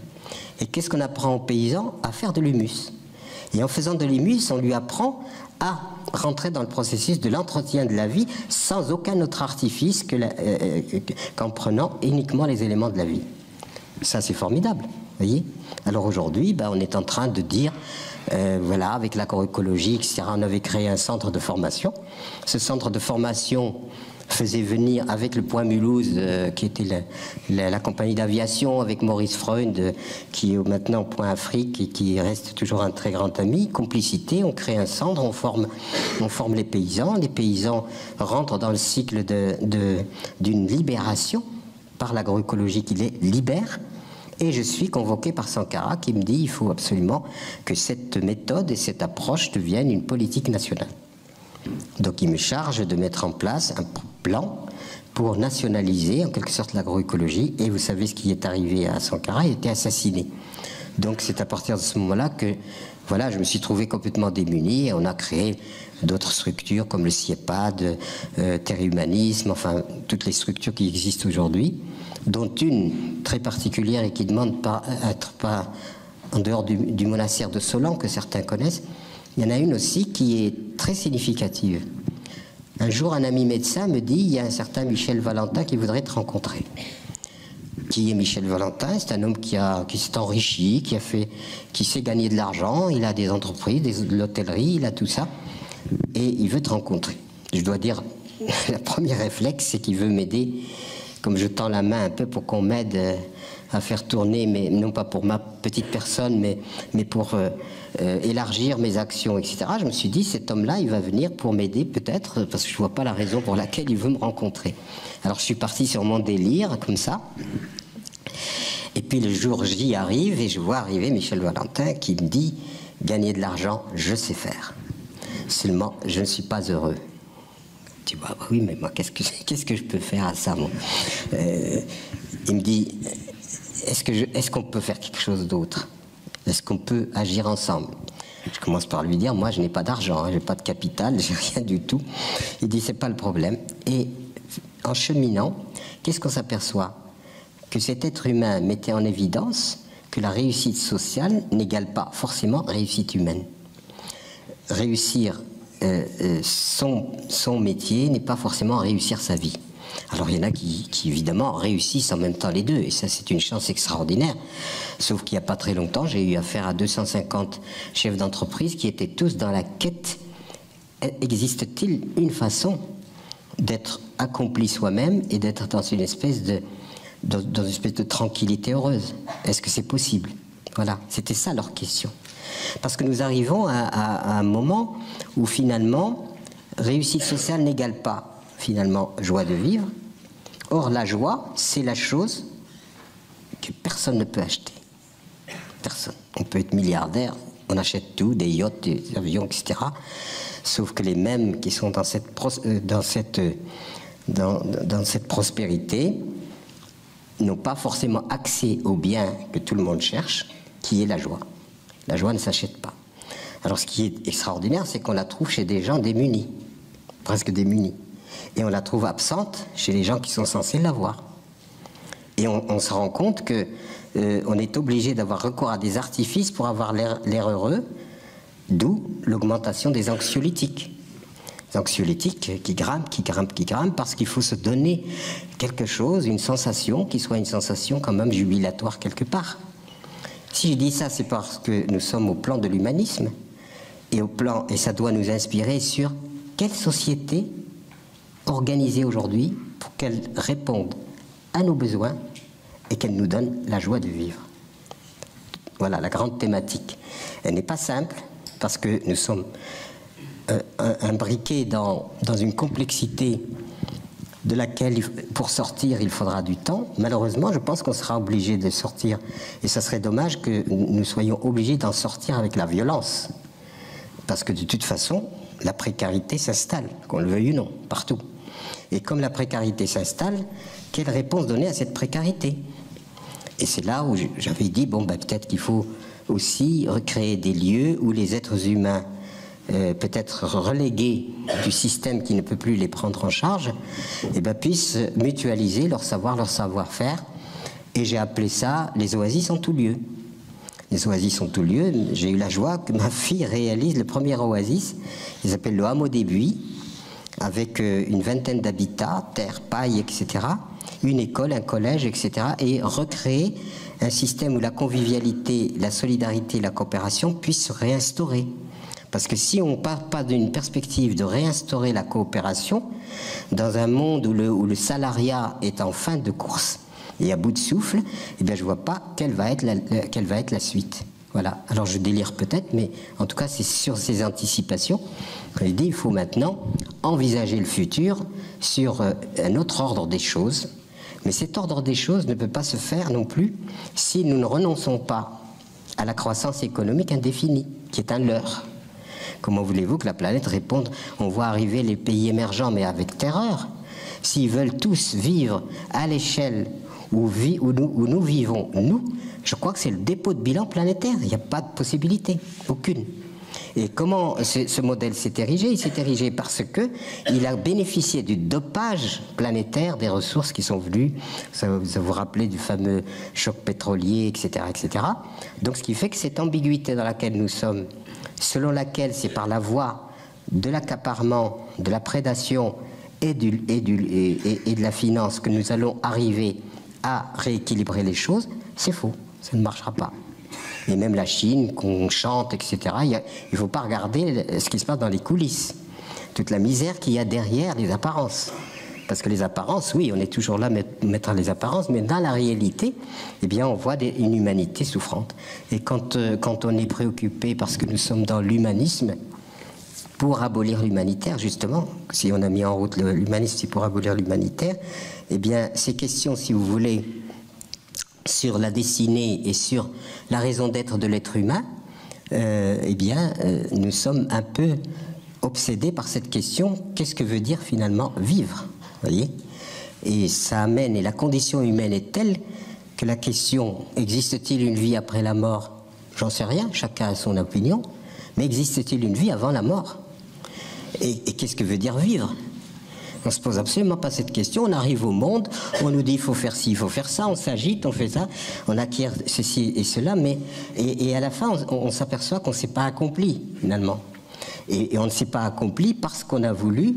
Et qu'est-ce qu'on apprend aux paysans? À faire de l'humus. Et en faisant de l'humus, on lui apprend à rentrer dans le processus de l'entretien de la vie sans aucun autre artifice qu'en prenant uniquement les éléments de la vie. Ça, c'est formidable, voyez. Alors aujourd'hui, on est en train de dire, voilà, avec l'agroécologie, etc., on avait créé un centre de formation. Ce centre de formation faisait venir avec le Point Mulhouse, qui était la compagnie d'aviation, avec Maurice Freund, qui est maintenant Point Afrique et qui reste toujours un très grand ami, complicité, on crée un centre, on forme les paysans rentrent dans le cycle d'une libération par l'agroécologie qui les libère, et je suis convoqué par Sankara qui me dit il faut absolument que cette méthode et cette approche deviennent une politique nationale. Donc il me charge de mettre en place un plan pour nationaliser en quelque sorte l'agroécologie, et vous savez ce qui est arrivé à Sankara, il a été assassiné. Donc c'est à partir de ce moment-là que voilà, je me suis trouvé complètement démuni, et on a créé d'autres structures comme le CIEPAD, Terre Humanisme, enfin toutes les structures qui existent aujourd'hui, dont une très particulière et qui demande pas être pas en dehors du monastère de Solan que certains connaissent. Il y en a une aussi qui est très significative. Un jour, un ami médecin me dit, il y a un certain Michel Valentin qui voudrait te rencontrer. Qui est Michel Valentin? C'est un homme qui s'est enrichi, qui sait gagner de l'argent, il a des entreprises, de l'hôtellerie, il a tout ça, et il veut te rencontrer. Je dois dire, le premier réflexe, c'est qu'il veut m'aider, comme je tends la main un peu pour qu'on m'aide à faire tourner, mais non pas pour ma petite personne, mais pour élargir mes actions, etc. Je me suis dit, cet homme-là, il va venir pour m'aider peut-être, parce que je ne vois pas la raison pour laquelle il veut me rencontrer. Alors je suis parti sur mon délire, comme ça. Et puis le jour J arrive, et je vois arriver Michel Valentin qui me dit, gagner de l'argent, je sais faire. Seulement, je ne suis pas heureux. Tu vois, oui, mais moi, qu'est-ce que je peux faire à ça, moi? Il me dit, est-ce qu'on peut faire quelque chose d'autre? Est-ce qu'on peut agir ensemble? Je commence par lui dire, moi, je n'ai pas d'argent, je n'ai pas de capital, je n'ai rien du tout. Il dit, c'est pas le problème. Et en cheminant, qu'est-ce qu'on s'aperçoit? Que cet être humain mettait en évidence que la réussite sociale n'égale pas forcément réussite humaine. Réussir son métier n'est pas forcément réussir sa vie. Alors il y en a qui évidemment réussissent en même temps les deux, et ça c'est une chance extraordinaire. Sauf qu'il n'y a pas très longtemps, j'ai eu affaire à 250 chefs d'entreprise qui étaient tous dans la quête existe-t-il une façon d'être accompli soi-même et d'être dans une espèce de tranquillité heureuse? Est-ce que c'est possible? Voilà, c'était ça leur question. Parce que nous arrivons à un moment où finalement, réussite sociale n'égale pas finalement joie de vivre. Or, la joie, c'est la chose que personne ne peut acheter. Personne. On peut être milliardaire, on achète tout, des yachts, des avions, etc. Sauf que les mêmes qui sont dans cette prospérité n'ont pas forcément accès au bien que tout le monde cherche, qui est la joie. La joie ne s'achète pas. Alors ce qui est extraordinaire, c'est qu'on la trouve chez des gens démunis, presque démunis. Et on la trouve absente chez les gens qui sont censés l'avoir. Et on se rend compte qu'on est obligé d'avoir recours à des artifices pour avoir l'air heureux, d'où l'augmentation des anxiolytiques. Les anxiolytiques qui grimpent, parce qu'il faut se donner quelque chose, une sensation, qui soit une sensation quand même jubilatoire quelque part. Si je dis ça, c'est parce que nous sommes au plan de l'humanisme, et ça doit nous inspirer sur quelle société organisée aujourd'hui pour qu'elle réponde à nos besoins et qu'elle nous donne la joie de vivre. Voilà la grande thématique. Elle n'est pas simple parce que nous sommes imbriqués dans une complexité de laquelle, pour sortir, il faudra du temps. Malheureusement, je pense qu'on sera obligé de sortir, et ça serait dommage que nous soyons obligés d'en sortir avec la violence. Parce que de toute façon, la précarité s'installe, qu'on le veuille ou non, partout. Et comme la précarité s'installe, quelle réponse donner à cette précarité? Et c'est là où j'avais dit, bon, peut-être qu'il faut aussi recréer des lieux où les êtres humains, peut-être relégués du système qui ne peut plus les prendre en charge, puissent mutualiser leur savoir, leur savoir-faire. Et j'ai appelé ça les oasis en tout lieu. Les oasis en tout lieu, j'ai eu la joie que ma fille réalise le premier oasis. Il s'appelle le Hameau des Buis, avec une vingtaine d'habitats, terre, paille, etc. Une école, un collège, etc. Et recréer un système où la convivialité, la solidarité, la coopération puissent se réinstaurer. Parce que si on ne part pas d'une perspective de réinstaurer la coopération, dans un monde où le salariat est en fin de course et à bout de souffle, je ne vois pas quelle va être la suite. Voilà. Alors je délire peut-être, mais en tout cas c'est sur ces anticipations que je dis il faut maintenant envisager le futur sur un autre ordre des choses. Mais cet ordre des choses ne peut pas se faire non plus si nous ne renonçons pas à la croissance économique indéfinie, qui est un leurre. Comment voulez-vous que la planète réponde? On voit arriver les pays émergents, mais avec terreur. S'ils veulent tous vivre à l'échelle où nous vivons, nous, je crois que c'est le dépôt de bilan planétaire. Il n'y a pas de possibilité, aucune. Et comment ce modèle s'est érigé? Il s'est érigé parce qu'il a bénéficié du dopage planétaire des ressources qui sont venues. Ça vous rappelez du fameux choc pétrolier, etc., etc. Donc ce qui fait que cette ambiguïté dans laquelle nous sommes, selon laquelle c'est par la voie de l'accaparement, de la prédation et de la finance que nous allons arriver à rééquilibrer les choses, c'est faux, ça ne marchera pas. Et même la Chine, qu'on chante, etc., il ne faut pas regarder ce qui se passe dans les coulisses. Toute la misère qu'il y a derrière les apparences. Parce que les apparences, oui, on est toujours là à mettre les apparences, mais dans la réalité, on voit une humanité souffrante. Et quand on est préoccupé parce que nous sommes dans l'humanisme, pour abolir l'humanitaire, justement, si on a mis en route l'humanisme, c'est pour abolir l'humanitaire, ces questions, si vous voulez, sur la destinée et sur la raison d'être de l'être humain, nous sommes un peu obsédés par cette question, qu'est-ce que veut dire finalement vivre, voyez? Et ça amène, et la condition humaine est telle que la question, existe-t-il une vie après la mort? J'en sais rien, chacun a son opinion, mais existe-t-il une vie avant la mort? Et qu'est-ce que veut dire vivre? On ne se pose absolument pas cette question. On arrive au monde, on nous dit il faut faire ci, il faut faire ça, on s'agite, on fait ça, on acquiert ceci et cela, et à la fin, on s'aperçoit qu'on ne s'est pas accompli, finalement. Et on ne s'est pas accompli parce qu'on a voulu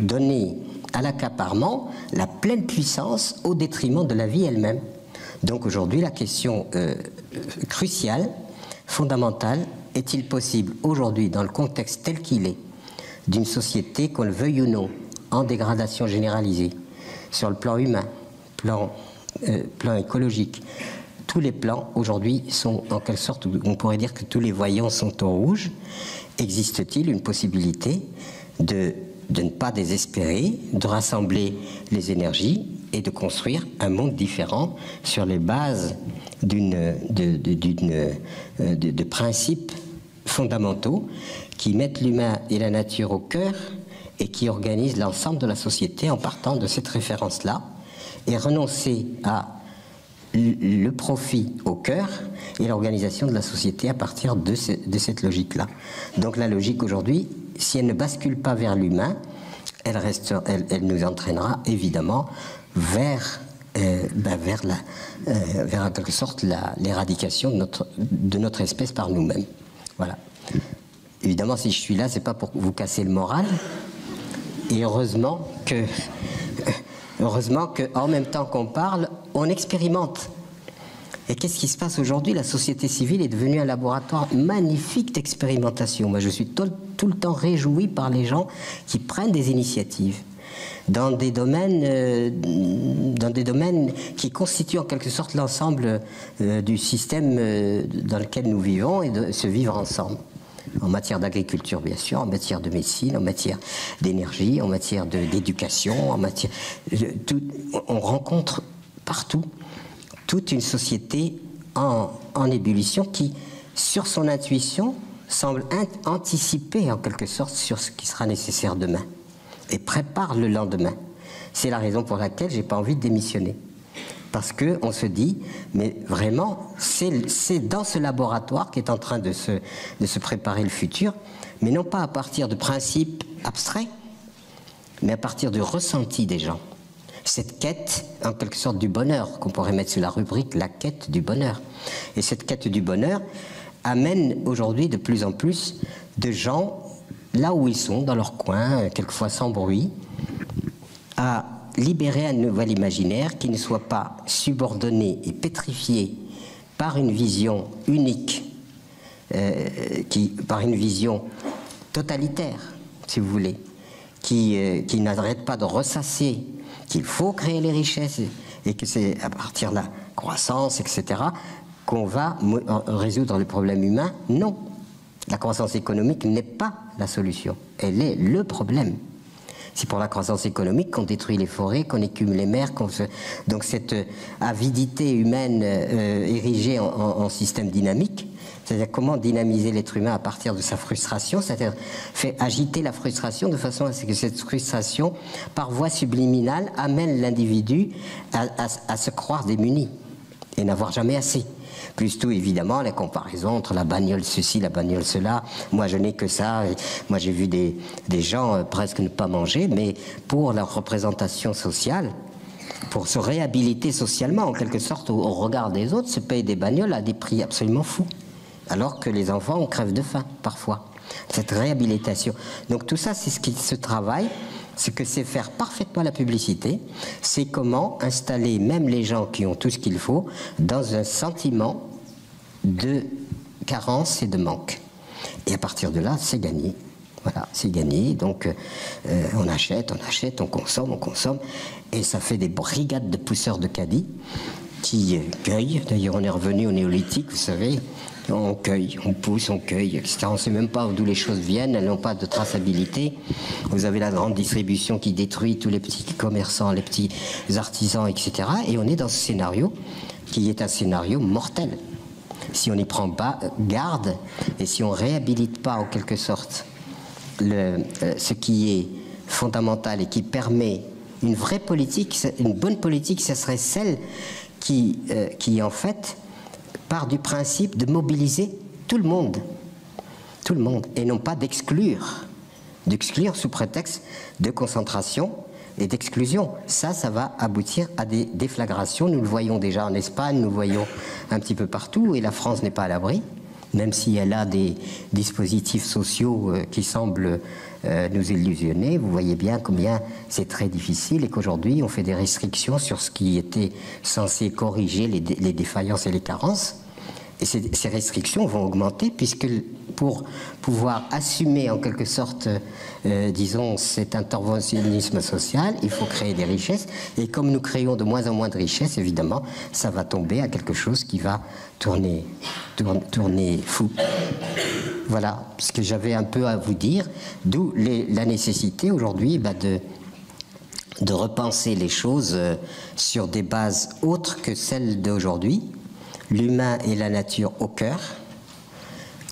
donner à l'accaparement la pleine puissance au détriment de la vie elle-même. Donc aujourd'hui, la question cruciale, fondamentale, est-il possible aujourd'hui, dans le contexte tel qu'il est, d'une société, qu'on le veuille ou non, en dégradation généralisée, sur le plan humain, plan écologique. Tous les plans, aujourd'hui, sont en quelque sorte, on pourrait dire que tous les voyants sont au rouge. Existe-t-il une possibilité de ne pas désespérer, de rassembler les énergies et de construire un monde différent sur les bases de principes fondamentaux qui mettent l'humain et la nature au cœur et qui organisent l'ensemble de la société en partant de cette référence-là, et renoncer à le profit au cœur et l'organisation de la société à partir de cette logique-là. Donc la logique aujourd'hui, si elle ne bascule pas vers l'humain, elle nous entraînera évidemment vers en quelque sorte l'éradication de notre espèce par nous-mêmes. Voilà. Évidemment, si je suis là, c'est pas pour vous casser le moral. Et heureusement que en même temps qu'on parle, on expérimente. Et qu'est-ce qui se passe aujourd'hui? La société civile est devenue un laboratoire magnifique d'expérimentation. Moi, je suis tout le temps réjoui par les gens qui prennent des initiatives dans des domaines qui constituent en quelque sorte l'ensemble du système dans lequel nous vivons et de se vivre ensemble. En matière d'agriculture, bien sûr, en matière de médecine, en matière d'énergie, en matière d'éducation, on rencontre partout toute une société en ébullition qui, sur son intuition, semble anticiper en quelque sorte sur ce qui sera nécessaire demain et prépare le lendemain. C'est la raison pour laquelle j'ai pas envie de démissionner. Parce qu'on se dit, mais vraiment, c'est dans ce laboratoire qu'est en train de se préparer le futur, mais non pas à partir de principes abstraits, mais à partir du ressenti des gens. Cette quête, en quelque sorte, du bonheur, qu'on pourrait mettre sous la rubrique la quête du bonheur. Et cette quête du bonheur amène aujourd'hui de plus en plus de gens, là où ils sont, dans leur coin, quelquefois sans bruit, à libérer un nouvel imaginaire qui ne soit pas subordonné et pétrifié par une vision unique, par une vision totalitaire, si vous voulez, qui n'arrête pas de ressasser qu'il faut créer les richesses et que c'est à partir de la croissance, etc., qu'on va résoudre les problèmes humains. Non, la croissance économique n'est pas la solution, elle est le problème. C'est pour la croissance économique qu'on détruit les forêts, qu'on écume les mers, donc cette avidité humaine érigée en système dynamique, c'est-à-dire comment dynamiser l'être humain à partir de sa frustration, c'est-à-dire fait agiter la frustration de façon à ce que cette frustration, par voie subliminale, amène l'individu à se croire démuni et n'avoir jamais assez. Plus tout, évidemment, la comparaison entre la bagnole ceci, la bagnole cela. Moi, je n'ai que ça. Moi, j'ai vu des gens presque ne pas manger, mais pour leur représentation sociale, pour se réhabiliter socialement, en quelque sorte, au regard des autres, se payer des bagnoles à des prix absolument fous. Alors que les enfants, on crève de faim, parfois. Cette réhabilitation. Donc, tout ça, c'est ce qui se travaille. Ce que c'est faire parfaitement la publicité, c'est comment installer même les gens qui ont tout ce qu'il faut dans un sentiment de carence et de manque. Et à partir de là, c'est gagné. Voilà, c'est gagné. Donc, on achète, on consomme, et ça fait des brigades de pousseurs de caddies qui cueillent. D'ailleurs, on est revenu au néolithique, vous savez. On cueille, on pousse, on cueille, etc. On ne sait même pas d'où les choses viennent, elles n'ont pas de traçabilité. Vous avez la grande distribution qui détruit tous les petits commerçants, les petits artisans, etc. Et on est dans ce scénario qui est un scénario mortel. Si on n'y prend pas garde et si on ne réhabilite pas en quelque sorte ce qui est fondamental et qui permet une vraie politique, une bonne politique, ce serait celle qui en fait part du principe de mobiliser tout le monde, et non pas d'exclure sous prétexte de concentration et d'exclusion. Ça va aboutir à des déflagrations. Nous le voyons déjà en Espagne, nous le voyons un petit peu partout, et la France n'est pas à l'abri, même si elle a des dispositifs sociaux qui semblent nous illusionner. Vous voyez bien combien c'est très difficile et qu'aujourd'hui on fait des restrictions sur ce qui était censé corriger les défaillances et les carences. Et ces restrictions vont augmenter puisque pour pouvoir assumer en quelque sorte, disons, cet interventionnisme social, il faut créer des richesses. Et comme nous créons de moins en moins de richesses, évidemment, ça va tomber à quelque chose qui va tourner fou. Voilà ce que j'avais un peu à vous dire, d'où la nécessité aujourd'hui de repenser les choses sur des bases autres que celles d'aujourd'hui. L'humain et la nature au cœur,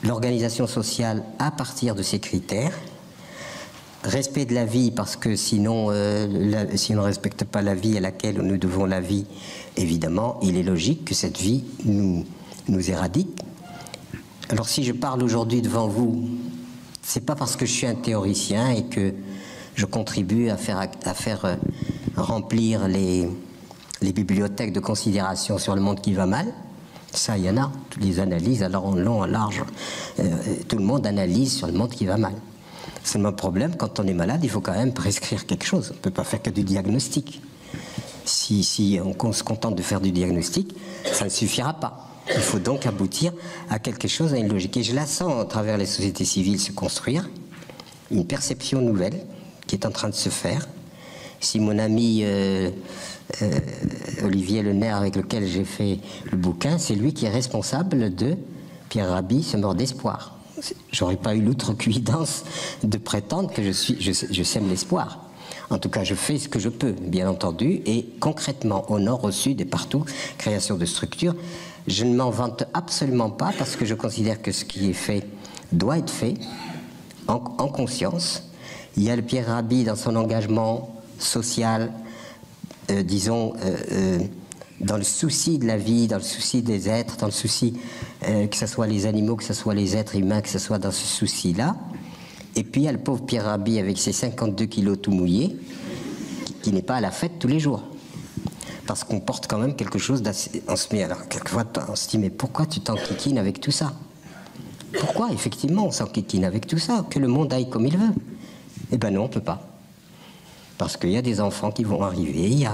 l'organisation sociale à partir de ces critères, respect de la vie parce que sinon, si on ne respecte pas la vie à laquelle nous devons la vie, évidemment, il est logique que cette vie nous éradique. Alors si je parle aujourd'hui devant vous, c'est pas parce que je suis un théoricien et que je contribue à faire remplir les bibliothèques de considération sur le monde qui va mal. Ça, il y en a, toutes les analyses, alors en long, en large, tout le monde analyse sur le monde qui va mal. C'est mon problème, quand on est malade, il faut quand même prescrire quelque chose. On ne peut pas faire que du diagnostic. Si on se contente de faire du diagnostic, ça ne suffira pas. Il faut donc aboutir à quelque chose, à une logique. Et je la sens à travers les sociétés civiles se construire, une perception nouvelle qui est en train de se faire. Si mon ami Olivier Lenaire, avec lequel j'ai fait le bouquin, c'est lui qui est responsable de Pierre Rabhi se meurt d'espoir. J'aurais pas eu l'outrecuidance de prétendre que je sème l'espoir. En tout cas, je fais ce que je peux, bien entendu, et concrètement, au nord, au sud et partout, création de structures. Je ne m'en vante absolument pas parce que je considère que ce qui est fait doit être fait en conscience. Il y a le Pierre Rabhi dans son engagement social, disons, dans le souci de la vie, dans le souci des êtres, dans le souci que ce soit les animaux, que ce soit les êtres humains, que ce soit dans ce souci-là. Et puis il y a le pauvre Pierre Rabhi avec ses 52 kilos tout mouillés, qui n'est pas à la fête tous les jours. Parce qu'on porte quand même quelque chose d'assez... On se met, alors quelquefois on se dit, mais pourquoi tu t'enquiquines avec tout ça? Pourquoi effectivement on s'enquiquine avec tout ça? Que le monde aille comme il veut? Eh ben non, on ne peut pas. Parce qu'il y a des enfants qui vont arriver,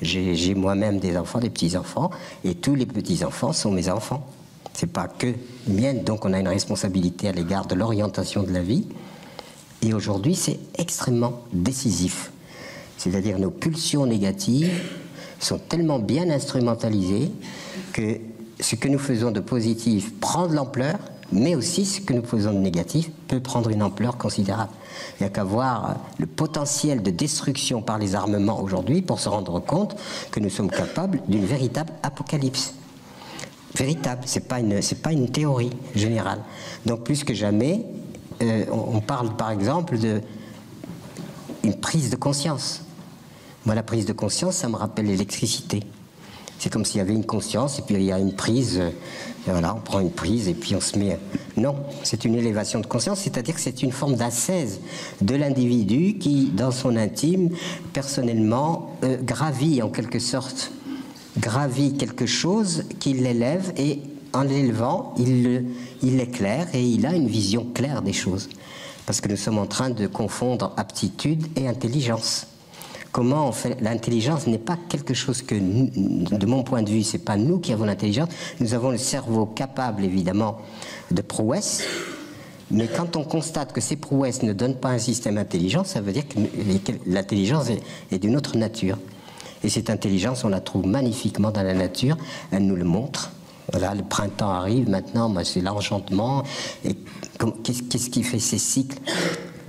j'ai moi-même des enfants, des petits-enfants, et tous les petits-enfants sont mes enfants. Ce n'est pas que les miennes, donc on a une responsabilité à l'égard de l'orientation de la vie. Et aujourd'hui, c'est extrêmement décisif. C'est-à-dire nos pulsions négatives sont tellement bien instrumentalisées que ce que nous faisons de positif prend de l'ampleur, mais aussi ce que nous faisons de négatif peut prendre une ampleur considérable. Il n'y a qu'à voir le potentiel de destruction par les armements aujourd'hui pour se rendre compte que nous sommes capables d'une véritable apocalypse. Véritable, c'est pas une théorie générale. Donc plus que jamais, on parle par exemple d'une prise de conscience. Moi, la prise de conscience, ça me rappelle l'électricité. C'est comme s'il y avait une conscience et puis il y a une prise, et voilà, on prend une prise et puis on se met... Non, c'est une élévation de conscience, c'est-à-dire que c'est une forme d'ascèse de l'individu qui, dans son intime, personnellement, gravit en quelque sorte, gravit quelque chose qui l'élève et en l'élevant, il l'éclaire et il a une vision claire des choses. Parce que nous sommes en train de confondre aptitude et intelligence. Comment on fait... L'intelligence n'est pas quelque chose que, de mon point de vue, c'est pas nous qui avons l'intelligence. Nous avons le cerveau capable, évidemment, de prouesses. Mais quand on constate que ces prouesses ne donnent pas un système intelligent, ça veut dire que l'intelligence est d'une autre nature. Et cette intelligence, on la trouve magnifiquement dans la nature. Elle nous le montre. Voilà, le printemps arrive maintenant, c'est l'enchantement. Et qu'est-ce qui fait ces cycles?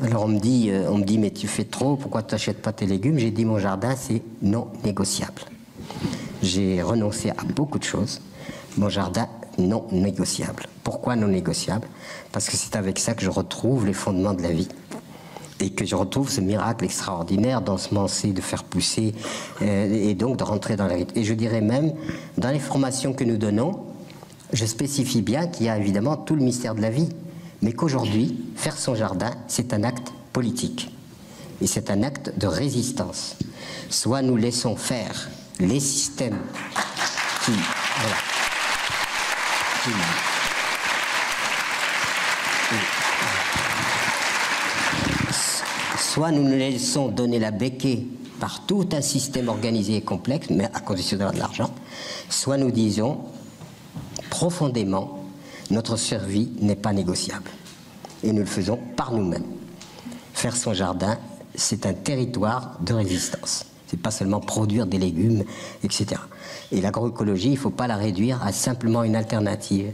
Alors on me dit, mais tu fais trop, pourquoi tu n'achètes pas tes légumes? J'ai dit, mon jardin, c'est non négociable. J'ai renoncé à beaucoup de choses. Mon jardin, non négociable. Pourquoi non négociable? Parce que c'est avec ça que je retrouve les fondements de la vie. Et que je retrouve ce miracle extraordinaire d'ensemencer, de faire pousser, et donc de rentrer dans la vie. Et je dirais même, dans les formations que nous donnons, je spécifie bien qu'il y a évidemment tout le mystère de la vie. Mais qu'aujourd'hui, faire son jardin, c'est un acte politique. Et c'est un acte de résistance. Soit nous laissons faire les systèmes qui... Voilà, soit nous nous laissons donner la béquée par tout un système organisé et complexe, mais à condition d'avoir de l'argent, soit nous disons profondément notre survie n'est pas négociable. et nous le faisons par nous-mêmes. Faire son jardin, c'est un territoire de résistance. C'est pas seulement produire des légumes, etc. Et l'agroécologie, il ne faut pas la réduire à simplement une alternative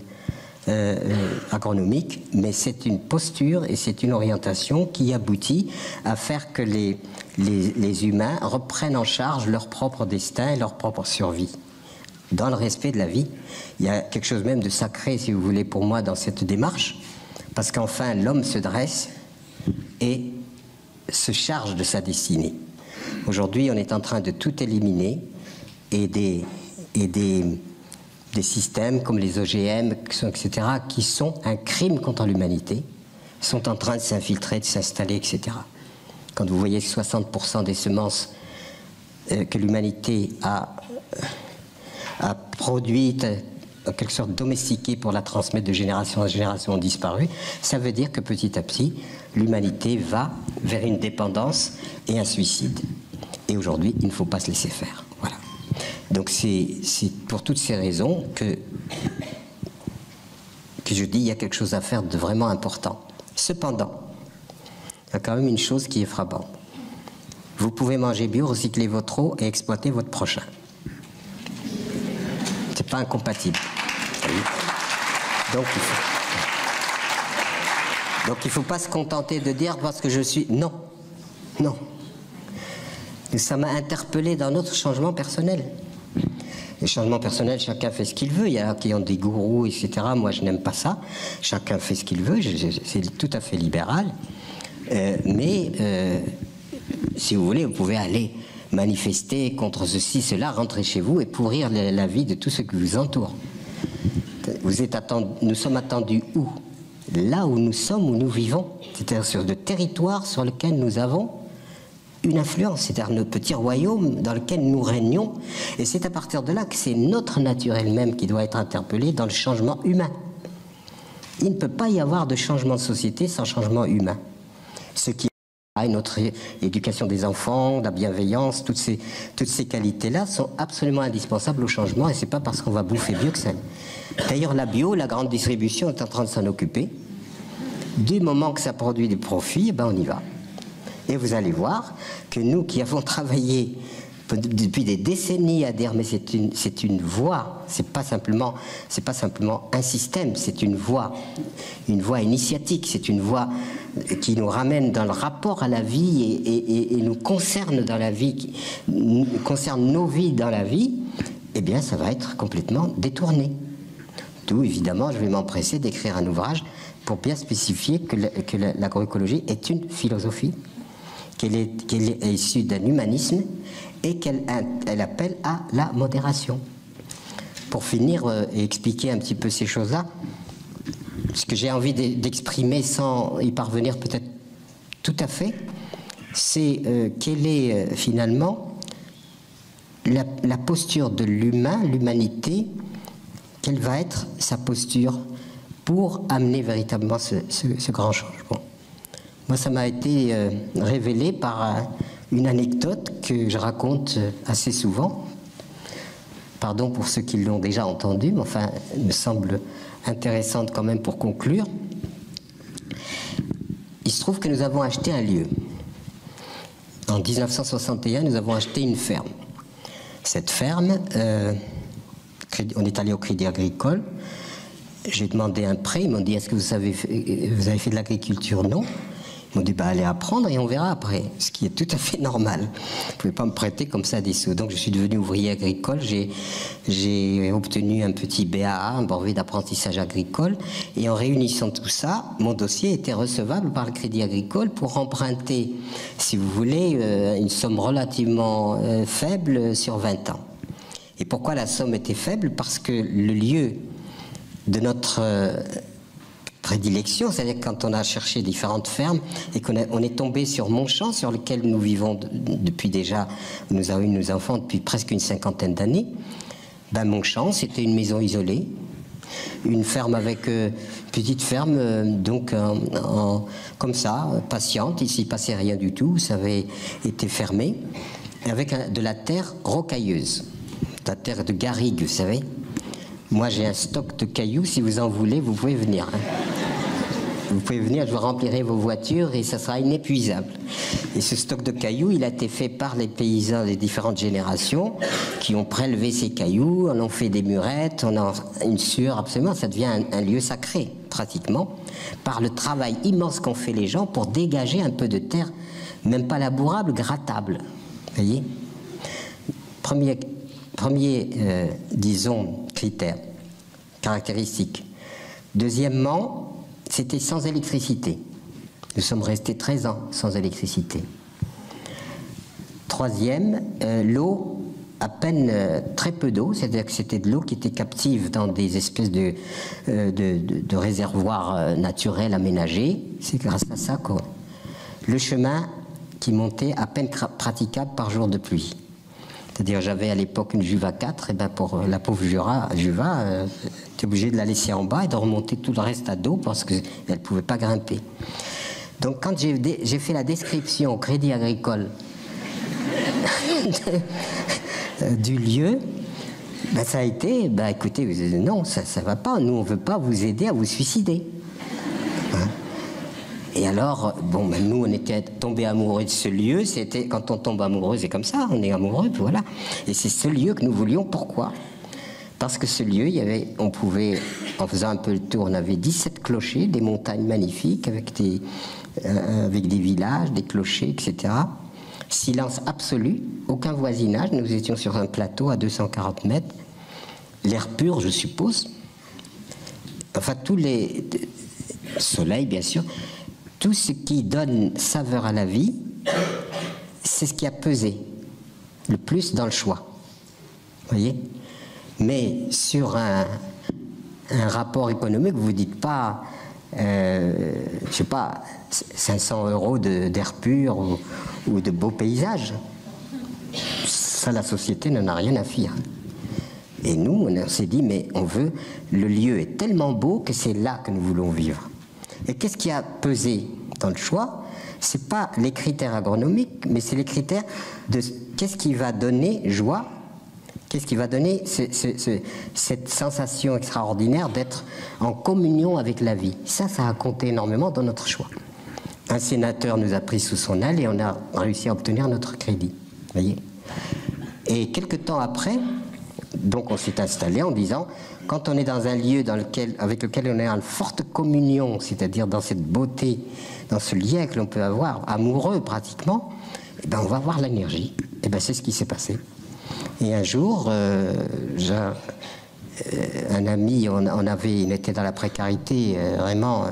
agronomique, mais c'est une posture et c'est une orientation qui aboutit à faire que les humains reprennent en charge leur propre destin et leur propre survie. Dans le respect de la vie, il y a quelque chose même de sacré, si vous voulez, pour moi, dans cette démarche, parce qu'enfin, l'homme se dresse et se charge de sa destinée. Aujourd'hui, on est en train de tout éliminer et des systèmes comme les OGM, etc., qui sont un crime contre l'humanité, sont en train de s'infiltrer, de s'installer, etc. Quand vous voyez 60% des semences que l'humanité a produites, en quelque sorte domestiquées pour la transmettre de génération en génération, ont disparu, ça veut dire que petit à petit, l'humanité va vers une dépendance et un suicide. Et aujourd'hui, il ne faut pas se laisser faire. Voilà. Donc c'est pour toutes ces raisons que je dis il y a quelque chose à faire de vraiment important. Cependant, il y a quand même une chose qui est frappante. Vous pouvez manger bio, recycler votre eau et exploiter votre prochain. C'est pas incompatible. Donc il faut pas se contenter de dire parce que je suis... Non. Non. Et ça m'a interpellé dans notre changement personnel. Les changements personnels, chacun fait ce qu'il veut. Il y en a qui ont des gourous, etc. Moi, je n'aime pas ça. Chacun fait ce qu'il veut. C'est tout à fait libéral. Si vous voulez, vous pouvez aller manifester contre ceci, cela, rentrer chez vous et pourrir la vie de tout ce qui vous entoure. Nous sommes attendus où? Là où nous sommes, où nous vivons. C'est-à-dire sur le territoire sur lequel nous avons une influence, c'est-à-dire nos petits royaumes dans lesquels nous régnons. Et c'est à partir de là que c'est notre nature elle-même qui doit être interpellée dans le changement humain. Il ne peut pas y avoir de changement de société sans changement humain. Ce qui est notre éducation des enfants, la bienveillance, toutes ces qualités-là sont absolument indispensables au changement, et c'est pas parce qu'on va bouffer bio que ça. D'ailleurs, la bio, la grande distribution est en train de s'en occuper. Du moment que ça produit des profits, ben on y va. Et vous allez voir que nous qui avons travaillé depuis des décennies à dire mais c'est une voie, c'est pas simplement un système, c'est une voie initiatique, c'est une voie qui nous ramène dans le rapport à la vie et nous concerne dans la vie, concerne nos vies dans la vie, eh bien ça va être complètement détourné. D'où évidemment je vais m'empresser d'écrire un ouvrage pour bien spécifier que l'agroécologie est une philosophie, qu'elle est issue d'un humanisme et qu'elle appelle à la modération. Pour finir et expliquer un petit peu ces choses-là, ce que j'ai envie d'exprimer sans y parvenir peut-être tout à fait, c'est quelle est finalement la posture de l'humain, l'humanité, quelle va être sa posture pour amener véritablement ce grand changement. Moi, ça m'a été révélé par une anecdote que je raconte assez souvent. Pardon pour ceux qui l'ont déjà entendue, mais enfin, elle me semble intéressante quand même pour conclure. Il se trouve que nous avons acheté un lieu. En 1961, nous avons acheté une ferme. Cette ferme, on est allé au Crédit Agricole. J'ai demandé un prêt. Ils m'ont dit, est-ce que vous avez fait de l'agriculture? Non. Ils m'ont dit, allez apprendre et on verra après. Ce qui est tout à fait normal. Vous ne pouvez pas me prêter comme ça des sous. Donc je suis devenu ouvrier agricole. J'ai obtenu un petit BAA, un brevet d'apprentissage agricole. Et en réunissant tout ça, mon dossier était recevable par le Crédit Agricole pour emprunter, si vous voulez, une somme relativement faible sur 20 ans. Et pourquoi la somme était faible? Parce que le lieu de notre prédilection, c'est-à-dire quand on a cherché différentes fermes et on est tombé sur Montchamp, sur lequel nous vivons depuis déjà, nous avons eu nos enfants depuis presque une cinquantaine d'années. Montchamp, c'était une maison isolée, une ferme avec petite ferme, donc comme ça, patiente, il ne s'y passait rien du tout, ça avait été fermé, avec de la terre rocailleuse, de la terre de garrigue, vous savez. Moi, j'ai un stock de cailloux. Si vous en voulez, vous pouvez venir. Vous pouvez venir, je vous remplirai vos voitures et ça sera inépuisable. Et ce stock de cailloux, il a été fait par les paysans des différentes générations qui ont prélevé ces cailloux, en ont fait des murettes, on a une sueur, absolument, ça devient un lieu sacré, pratiquement, par le travail immense qu'ont fait les gens pour dégager un peu de terre, même pas labourable, grattable. Vous voyez ? Premier disons, critère, caractéristique. Deuxièmement, c'était sans électricité. Nous sommes restés 13 ans sans électricité. Troisième, l'eau, à peine très peu d'eau, c'est-à-dire que c'était de l'eau qui était captive dans des espèces de réservoirs naturels aménagés. C'est grâce à ça que le chemin qui montait à peine praticable par jour de pluie. C'est-à-dire j'avais à l'époque une Juva 4, et ben pour la pauvre Juva, j'étais obligé de la laisser en bas et de remonter tout le reste à dos parce qu'elle ne pouvait pas grimper. Donc quand j'ai fait la description au Crédit Agricole du lieu, ben ça a été, ben écoutez, non, ça ne va pas, nous on ne veut pas vous aider à vous suicider. Hein? Et alors, bon, ben nous, on était tombés amoureux de ce lieu. C'était quand on tombe amoureux, c'est comme ça, on est amoureux, puis voilà. Et c'est ce lieu que nous voulions. Pourquoi ? Parce que ce lieu, on pouvait, en faisant un peu le tour, on avait 17 clochers, des montagnes magnifiques, avec des villages, des clochers, etc. Silence absolu, aucun voisinage. Nous étions sur un plateau à 240 mètres. L'air pur, je suppose. Enfin, tous les... soleil, bien sûr. Tout ce qui donne saveur à la vie, c'est ce qui a pesé le plus dans le choix. Vous voyez ? Mais sur un rapport économique, vous ne dites pas, je ne sais pas, 500 € d'air pur ou de beaux paysages. Ça, la société n'en a rien à faire. Et nous, on s'est dit, mais le lieu est tellement beau que c'est là que nous voulons vivre. Et qu'est-ce qui a pesé dans le choix ? Ce n'est pas les critères agronomiques, mais c'est les critères de qu'est-ce qui va donner joie, qu'est-ce qui va donner cette sensation extraordinaire d'être en communion avec la vie. Ça a compté énormément dans notre choix. Un sénateur nous a pris sous son aile et on a réussi à obtenir notre crédit. Voyez ? Et quelque temps après, donc on s'est installé en disant, quand on est dans un lieu avec lequel on est en forte communion, c'est-à-dire dans cette beauté, dans ce lien que l'on peut avoir, amoureux pratiquement, eh ben on va avoir l'énergie. Et ben c'est ce qui s'est passé. Et un jour, un ami, il était dans la précarité vraiment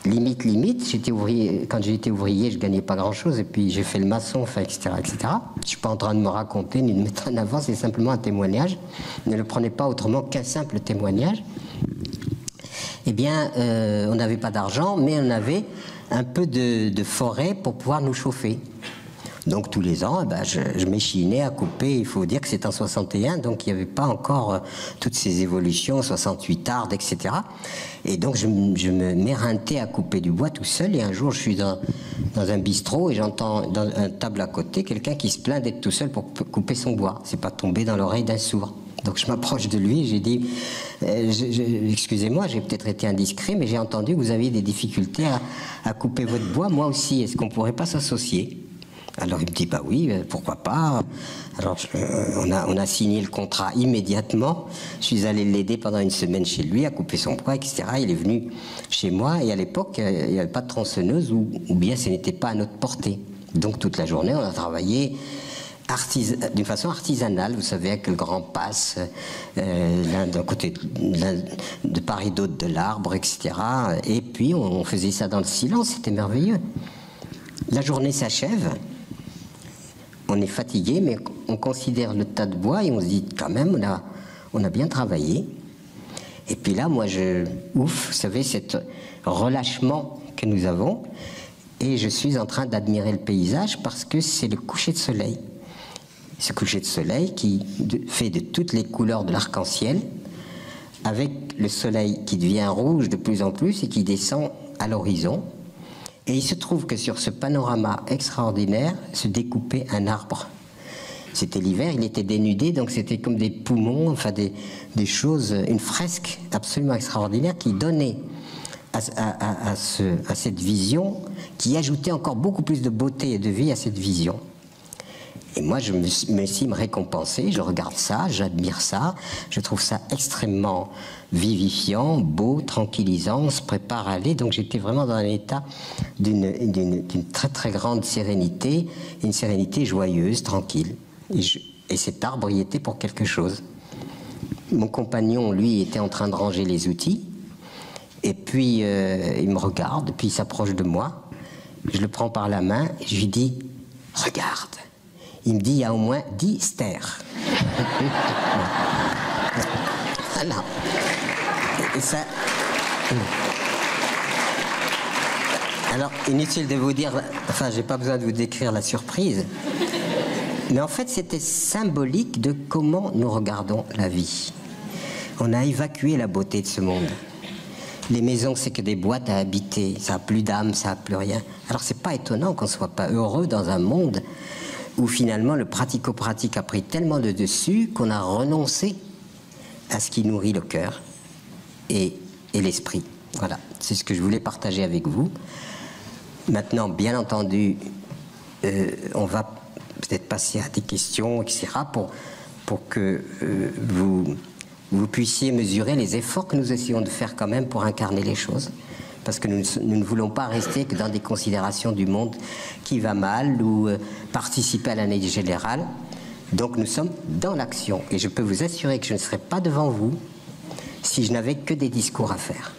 limite. Quand j'étais ouvrier, je gagnais pas grand-chose, et puis j'ai fait le maçon, etc., etc. Je suis pas en train de me raconter ni de mettre en avant, c'est simplement un témoignage. Ne le prenez pas autrement qu'un simple témoignage. Eh bien, on n'avait pas d'argent, mais on avait un peu de forêt pour pouvoir nous chauffer. Donc tous les ans, je m'échinais à couper. Il faut dire que c'est en 61, donc il n'y avait pas encore toutes ces évolutions, 68 ardes, etc. Et donc je me m'éreintais à couper du bois tout seul. Et un jour, je suis dans un bistrot et j'entends dans une table à côté quelqu'un qui se plaint d'être tout seul pour couper son bois. C'est pas tombé dans l'oreille d'un sourd. Donc je m'approche de lui et j'ai dit excusez-moi, j'ai peut-être été indiscret, mais j'ai entendu que vous aviez des difficultés à couper votre bois. Moi aussi, est-ce qu'on ne pourrait pas s'associer ? Alors il me dit, bah oui, pourquoi pas. Alors on a signé le contrat immédiatement. Je suis allé l'aider pendant une semaine chez lui à couper son bois, etc. Il est venu chez moi et à l'époque, il n'y avait pas de tronçonneuse ou bien ce n'était pas à notre portée. Donc toute la journée, on a travaillé d'une façon artisanale, vous savez, avec le grand passe, d'un côté de part et d'autre de l'arbre, etc. Et puis on faisait ça dans le silence, c'était merveilleux. La journée s'achève. On est fatigué, mais on considère le tas de bois et on se dit quand même, on a bien travaillé. Et puis là, moi, vous savez, cet relâchement que nous avons, et je suis en train d'admirer le paysage parce que c'est le coucher de soleil. Ce coucher de soleil qui fait de toutes les couleurs de l'arc-en-ciel, avec le soleil qui devient rouge de plus en plus et qui descend à l'horizon. Et il se trouve que sur ce panorama extraordinaire se découpait un arbre. C'était l'hiver, il était dénudé, donc c'était comme des poumons, enfin des choses, une fresque absolument extraordinaire qui donnait à cette vision, qui ajoutait encore beaucoup plus de beauté et de vie à cette vision. Et moi, je me récompenser, je regarde ça, j'admire ça, je trouve ça extrêmement vivifiant, beau, tranquillisant, on se prépare à aller. Donc j'étais vraiment dans un état d'une très très grande sérénité, une sérénité joyeuse, tranquille. Et cet arbre y était pour quelque chose. Mon compagnon, lui, était en train de ranger les outils, et puis il me regarde, puis il s'approche de moi, je le prends par la main, et je lui dis « Regarde ». Il me dit, il y a au moins 10 stères. Alors, et ça... Alors, inutile de vous dire... Enfin, j'ai pas besoin de vous décrire la surprise. Mais en fait, c'était symbolique de comment nous regardons la vie. On a évacué la beauté de ce monde. Les maisons, c'est que des boîtes à habiter. Ça n'a plus d'âme, ça n'a plus rien. Alors, c'est pas étonnant qu'on ne soit pas heureux dans un monde où finalement le pratico-pratique a pris tellement de dessus qu'on a renoncé à ce qui nourrit le cœur et l'esprit. Voilà, c'est ce que je voulais partager avec vous. Maintenant, bien entendu, on va peut-être passer à des questions, etc., pour que vous puissiez mesurer les efforts que nous essayons de faire quand même pour incarner les choses. Parce que nous ne voulons pas rester que dans des considérations du monde qui va mal ou participer à l'année générale. Donc nous sommes dans l'action. Et je peux vous assurer que je ne serai pas devant vous si je n'avais que des discours à faire.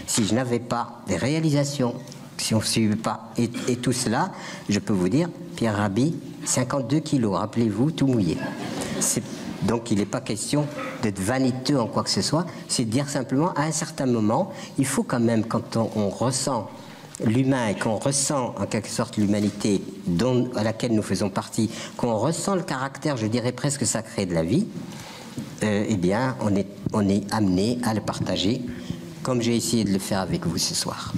Si je n'avais pas des réalisations, si on ne suivait pas. Et tout cela, je peux vous dire, Pierre Rabhi, 52 kilos, rappelez-vous, tout mouillé. Donc il n'est pas question d'être vaniteux en quoi que ce soit, c'est de dire simplement, à un certain moment, il faut quand même, quand on ressent l'humain et qu'on ressent en quelque sorte l'humanité à laquelle nous faisons partie, qu'on ressent le caractère, je dirais presque sacré de la vie, eh bien on est amené à le partager, comme j'ai essayé de le faire avec vous ce soir.